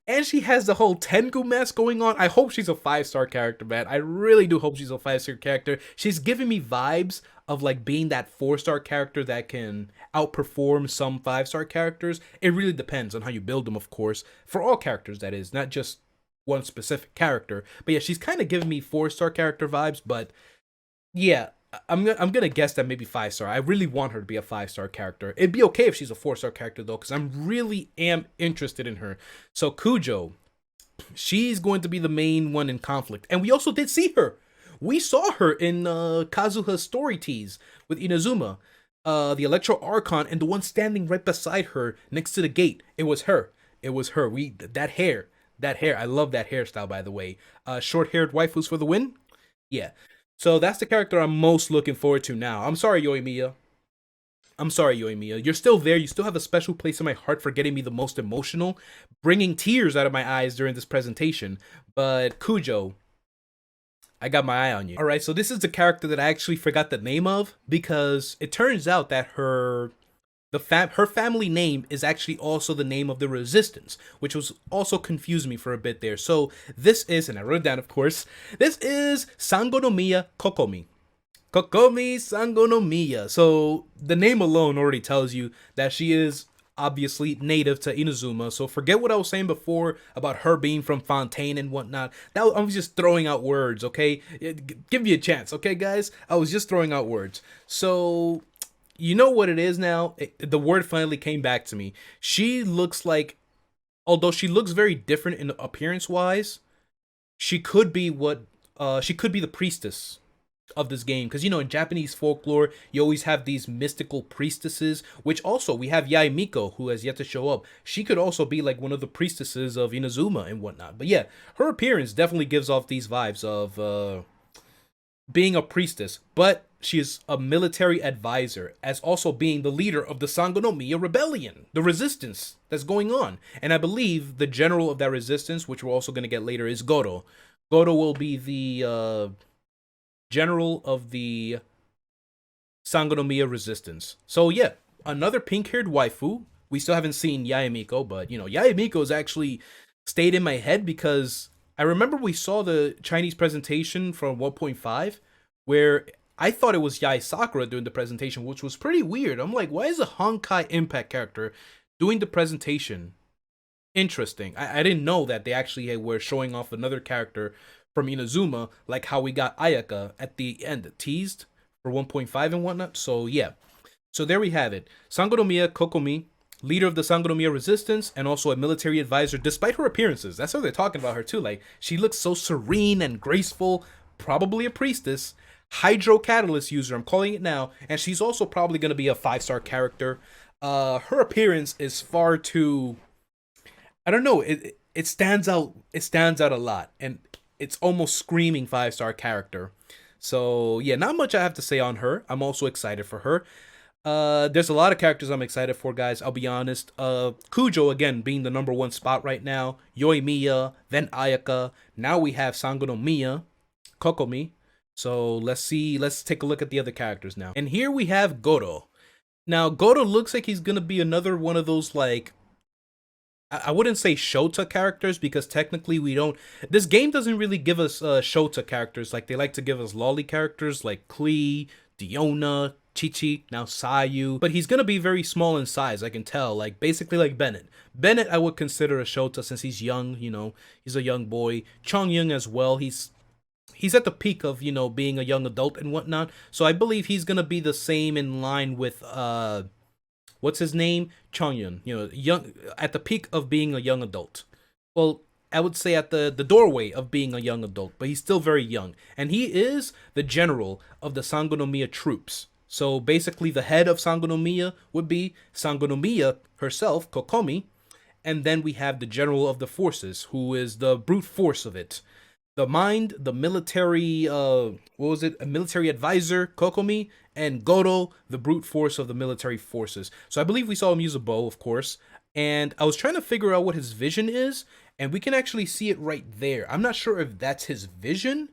and she has the whole Tengu mess going on. I hope she's a 5-star character, man. I really do hope she's a 5-star character. She's giving me vibes of like being that 4-star character that can outperform some 5-star characters. It really depends on how you build them, of course. For all characters, that is, not just one specific character. But yeah, she's kind of giving me 4-star character vibes, but yeah, I'm gonna guess that maybe 5-star. I really want her to be a 5-star character. It'd be okay if she's a 4-star character though, because I'm really am interested in her. So Kujo, she's going to be the main one in conflict, and we also did see her. We saw her in Kazuha's story tease with Inazuma, the Electro Archon, and the one standing right beside her next to the gate. It was her. That hair. I love that hairstyle, by the way. Short-haired waifus for the win? Yeah. So that's the character I'm most looking forward to now. I'm sorry, Yoimiya. You're still there. You still have a special place in my heart for getting me the most emotional, bringing tears out of my eyes during this presentation. But Kujo, I got my eye on you. Alright, so this is the character that I actually forgot the name of, because it turns out that her family name is actually also the name of the resistance, which was also confusing me for a bit there. So this is, and I wrote it down, of course, this is Sangonomiya Kokomi. Kokomi Sangonomiya. So the name alone already tells you that she is obviously native to Inazuma. So forget what I was saying before about her being from Fontaine and whatnot. I was just throwing out words, okay? Give me a chance, okay, guys? I was just throwing out words. So you know what it is now? The word finally came back to me. She looks like, although she looks very different in appearance-wise, she could be the priestess of this game. Because, you know, in Japanese folklore, you always have these mystical priestesses, which also, we have Miko, who has yet to show up. She could also be like one of the priestesses of Inazuma and whatnot. But yeah, her appearance definitely gives off these vibes of being a priestess, but she is a military advisor, as also being the leader of the Sangonomiya rebellion, the resistance that's going on. And I believe the general of that resistance, which we're also going to get later, is Gorou. Gorou will be the general of the Sangonomiya resistance. So yeah, another pink-haired waifu. We still haven't seen Miko, but you know, Miko's actually stayed in my head because I remember we saw the Chinese presentation from 1.5 where I thought it was Yae Sakura doing the presentation, which was pretty weird. I'm like, why is a Honkai Impact character doing the presentation? Interesting. I didn't know that they actually were showing off another character from Inazuma, like how we got Ayaka at the end, teased for 1.5 and whatnot. So yeah, So there we have it. Sangonomiya Kokomi, leader of the Sangonomiya resistance and also a military advisor despite her appearances. That's how they're talking about her too. Like, she looks so serene and graceful, probably a priestess, hydro catalyst user, I'm calling it now, and she's also probably going to be a 5-star character. Her appearance is far too, I don't know, it stands out. It stands out a lot, and it's almost screaming 5-star character. So yeah, not much I have to say on her. I'm also excited for her. There's a lot of characters I'm excited for, guys. I'll be honest. Kujo, again, being the #1 spot right now. Yoimiya, then Ayaka. Now we have Sangonomiya, Kokomi. So let's take a look at the other characters now. And here we have Gorou. Now, Gorou looks like he's going to be another one of those, like, I wouldn't say Shota characters, because technically we don't, this game doesn't really give us Shota characters. Like, they like to give us lolly characters like Klee, Diona, Chichi, now Sayu, but he's gonna be very small in size, I can tell, like basically like Bennett. Bennett I would consider a Shota since he's young, you know, he's a young boy. Chongyun as well, he's at the peak of, you know, being a young adult and whatnot, so I believe he's gonna be the same in line with, what's his name? Chongyun, you know, young, at the peak of being a young adult. Well, I would say at the doorway of being a young adult, but he's still very young, and he is the general of the Sangonomiya troops. So basically the head of Sangonomiya would be Sangonomiya herself, Kokomi, and then we have the general of the forces, who is the brute force of it. The mind, the military, a military advisor, Kokomi, and Gorou, the brute force of the military forces. So I believe we saw him use a bow, of course, and I was trying to figure out what his vision is, and we can actually see it right there. I'm not sure if that's his vision,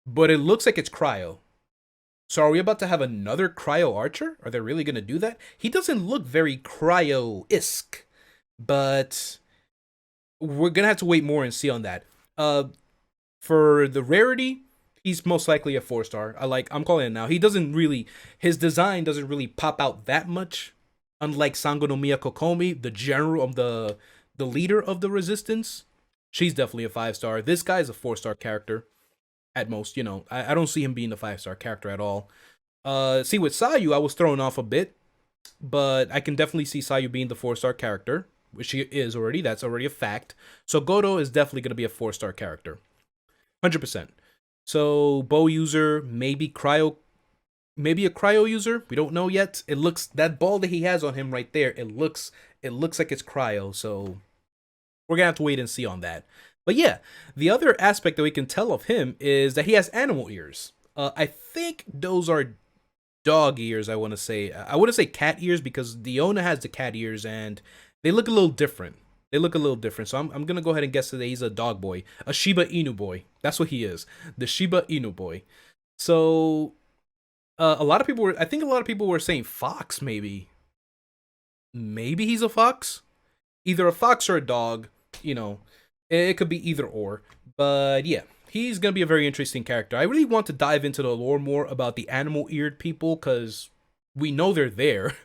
but it looks like it's cryo. So are we about to have another cryo archer? Are they really going to do that? He doesn't look very cryo-esque, but we're going to have to wait more and see on that. For the rarity, he's most likely a 4-star. I'm calling it now. He doesn't really, his design doesn't really pop out that much. Unlike Sangonomiya Kokomi, the general of the leader of the resistance, she's definitely a 5-star. This guy's a 4-star character. At most, you know, I don't see him being a 5-star character at all. See, with Sayu, I was thrown off a bit, but I can definitely see Sayu being the 4-star character, which she is already. That's already a fact. So Gorou is definitely going to be a 4-star character, 100%. So bow user, maybe a cryo user. We don't know yet. It looks, that ball that he has on him right there, it looks like it's cryo. So we're gonna have to wait and see on that. But yeah, the other aspect that we can tell of him is that he has animal ears. I think those are dog ears, I want to say. I wouldn't say cat ears because Diona has the cat ears and they look a little different. So I'm going to go ahead and guess that he's a dog boy. A Shiba Inu boy. That's what he is. The Shiba Inu boy. So a lot of people were saying fox, maybe. Maybe he's a fox? Either a fox or a dog, you know. It could be either or, but yeah, he's going to be a very interesting character. I really want to dive into the lore more about the animal-eared people, because we know they're there.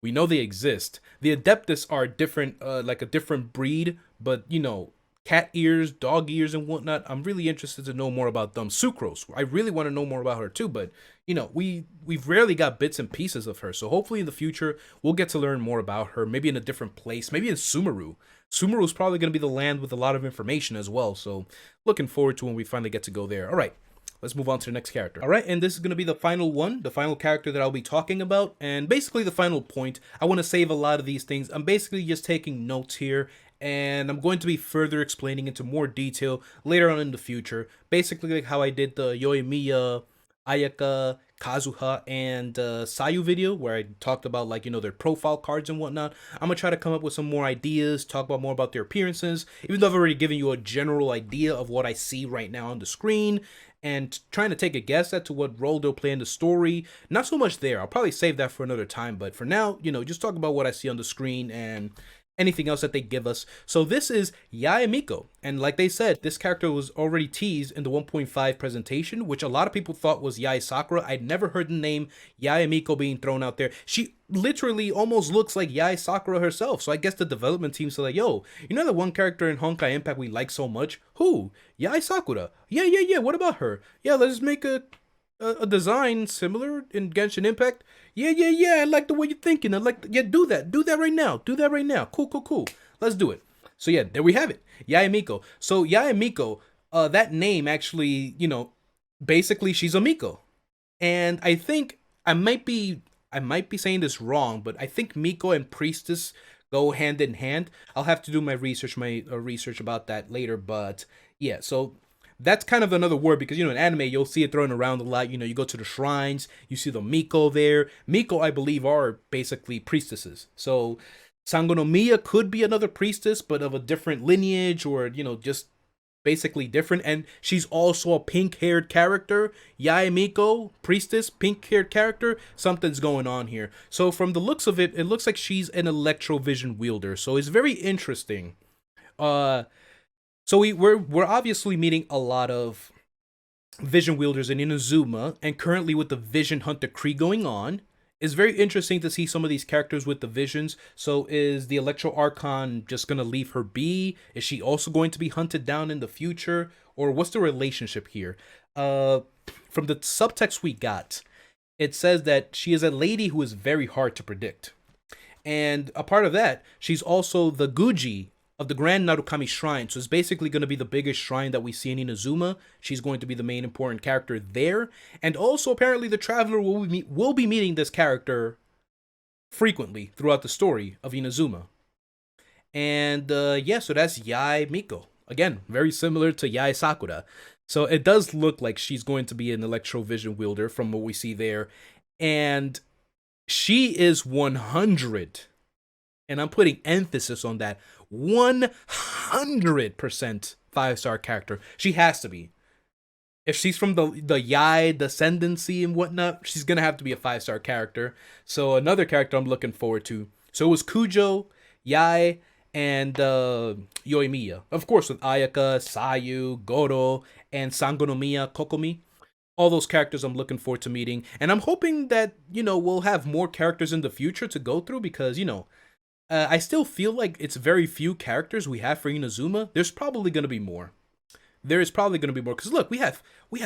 We know they exist. The Adeptus are different, like a different breed, but, you know, cat ears, dog ears, and whatnot. I'm really interested to know more about them. Sucrose, I really want to know more about her too, but, you know, we've rarely got bits and pieces of her, so hopefully in the future, we'll get to learn more about her, maybe in a different place, maybe in Sumeru. Sumeru is probably going to be the land with a lot of information as well, so looking forward to when we finally get to go there. All right, let's move on to the next character. All right, and this is going to be the final one, the final character that I'll be talking about, and basically the final point. I want to save a lot of these things. I'm basically just taking notes here, and I'm going to be further explaining into more detail later on in the future. Basically like how I did the Yoimiya, Ayaka, Kazuha, and Sayu video where I talked about, like, you know, their profile cards and whatnot. I'm gonna try to come up with some more ideas, talk about more about their appearances, even though I've already given you a general idea of what I see right now on the screen, and trying to take a guess as to what role they'll play in the story. Not so much there. I'll probably save that for another time, but for now, you know, just talk about what I see on the screen and anything else that they give us. So this is Miko, and like they said, this character was already teased in the 1.5 presentation, which a lot of people thought was Yae Sakura. I'd never heard the name Miko being thrown out there. She literally almost looks like Yae Sakura herself, so I guess the development team's like, yo, you know that one character in Honkai Impact we like so much? Who? Yae Sakura. Yeah, what about her? Yeah, let's make a a design similar in Genshin Impact. Yeah. I like the way you're thinking. Yeah, do that right now. Cool. Let's do it. So yeah, there we have it. Yae Miko. So Yae Miko, that name actually, basically she's a Miko. And I think I might be saying this wrong, but I think Miko and Priestess go hand in hand. I'll have to do my research about that later, but yeah, so that's kind of another word because in anime you'll see it thrown around a lot. You go to the shrines, you see the Miko there. Miko, I believe, are basically priestesses. So Sangonomiya could be another priestess, but of a different lineage, or just basically different. And she's also a pink-haired character. Yae Miko, priestess, pink-haired character. Something's going on here. So from the looks of it, it looks like she's an electrovision wielder. So it's very interesting. So we're obviously meeting a lot of vision wielders in Inazuma, and currently with the Vision Hunt decree going on, it's very interesting to see some of these characters with the visions. So is the Electro Archon just gonna leave her be? Is she also going to be hunted down in the future, or what's the relationship here? From the subtext we got, it says that she is a lady who is very hard to predict, and a part of that, she's also the Guji of the Grand Narukami Shrine. So it's basically going to be the biggest shrine that we see in Inazuma. She's going to be the main important character there. And also, apparently, the Traveler will be meeting this character frequently throughout the story of Inazuma. And yeah, so that's Yae Miko. Again, very similar to Yae Sakura. So it does look like she's going to be an Electrovision wielder from what we see there. And she is 100. And I'm putting emphasis on that. 100% 5-star character. She has to be. If she's from the Yae descendancy and whatnot, she's going to have to be a 5-star character. So another character I'm looking forward to. So it was Kujo, Yae, and Yoimiya. Of course, with Ayaka, Sayu, Gorou, and Sangonomiya, Kokomi. All those characters I'm looking forward to meeting. And I'm hoping that, we'll have more characters in the future to go through because, I still feel like it's very few characters we have for Inazuma. There's probably going to be more. There is probably going to be more. Because look, we have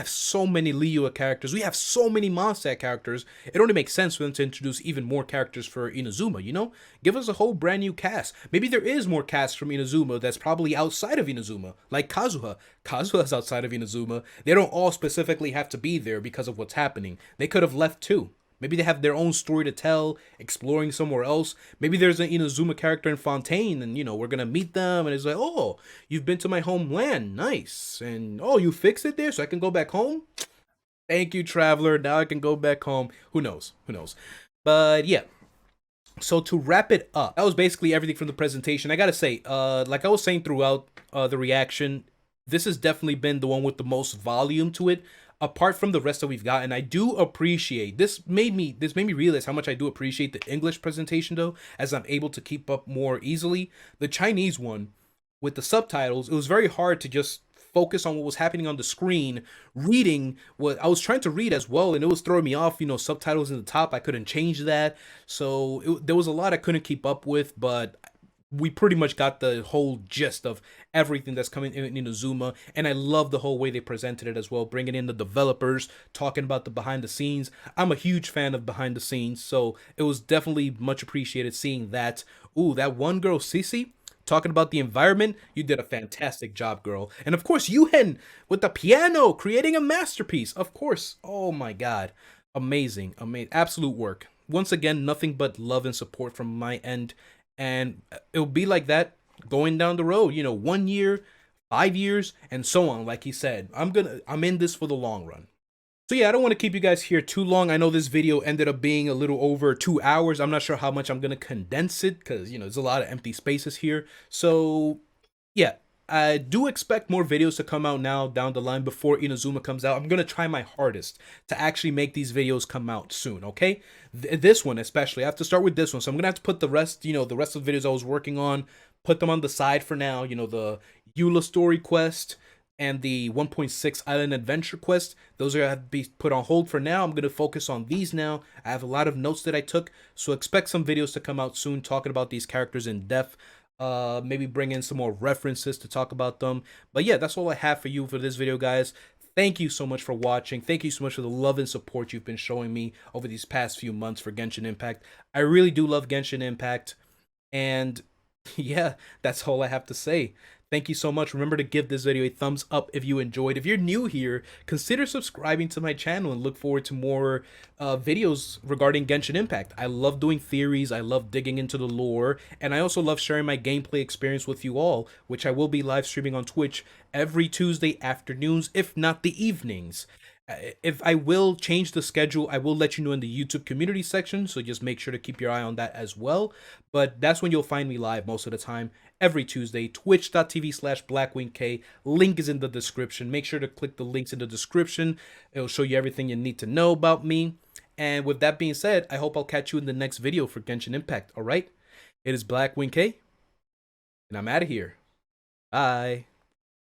so many Liyue characters. We have so many Mondstadt characters. It only makes sense for them to introduce even more characters for Inazuma, Give us a whole brand new cast. Maybe there is more cast from Inazuma that's probably outside of Inazuma. Like Kazuha. Kazuha's outside of Inazuma. They don't all specifically have to be there because of what's happening. They could have left too. Maybe they have their own story to tell, exploring somewhere else. Maybe there's an Inazuma character in Fontaine, and, we're going to meet them, and it's like, oh, you've been to my homeland. Nice. And, oh, you fixed it there so I can go back home? Thank you, Traveler. Now I can go back home. Who knows? But, yeah. So, to wrap it up, that was basically everything from the presentation. I got to say, like I was saying throughout the reaction, this has definitely been the one with the most volume to it. Apart from the rest that we've got, and I do appreciate this made me realize how much I do appreciate the English presentation though, as I'm able to keep up more easily. The Chinese one with the subtitles, it was very hard to just focus on what was happening on the screen, reading what I was trying to read as well, and it was throwing me off, subtitles in the top, I couldn't change that. So there was a lot I couldn't keep up with, but we pretty much got the whole gist of everything that's coming in Inazuma, and I love the whole way they presented it as well, bringing in the developers, talking about the behind the scenes. I'm a huge fan of behind the scenes, so it was definitely much appreciated seeing that. Ooh, that one girl, Sisi, talking about the environment, you did a fantastic job, girl. And of course, Yuhen with the piano, creating a masterpiece, of course. Oh my god, amazing, absolute work. Once again, nothing but love and support from my end. And it'll be like that going down the road, 1 year, 5 years, and so on. Like he said, I'm in this for the long run. So yeah, I don't want to keep you guys here too long. I know this video ended up being a little over 2 hours. I'm not sure how much I'm going to condense it because, there's a lot of empty spaces here. So yeah, I do expect more videos to come out now down the line before Inazuma comes out. I'm going to try my hardest to actually make these videos come out soon, okay? This one especially, I have to start with this one. So I'm going to have to put the rest, the rest of the videos I was working on, put them on the side for now. The Eula story quest and the 1.6 Island Adventure quest. Those are going to have to be put on hold for now. I'm going to focus on these now. I have a lot of notes that I took, so expect some videos to come out soon talking about these characters in depth. Maybe bring in some more references to talk about them. But yeah, that's all I have for you for this video, guys. thank you so much for watching. Thank you so much for the love and support you've been showing me over these past few months for Genshin Impact. I really do love Genshin Impact. And yeah, that's all I have to say. Thank you so much. Remember to give this video a thumbs up if you enjoyed. If you're new here, consider subscribing to my channel and look forward to more videos regarding Genshin Impact. I love doing theories. I love digging into the lore. And I also love sharing my gameplay experience with you all, which I will be live streaming on Twitch every Tuesday afternoons, if not the evenings. If I will change the schedule, I will let you know in the YouTube community section, so just make sure to keep your eye on that as well. But that's when you'll find me live most of the time, every Tuesday, twitch.tv/blackwingk. Link is in the description. Make sure to click the links in the description. It'll show you everything you need to know about me. And with that being said, I hope I'll catch you in the next video for Genshin Impact, alright? It is Blackwing K, and I'm out of here. Bye.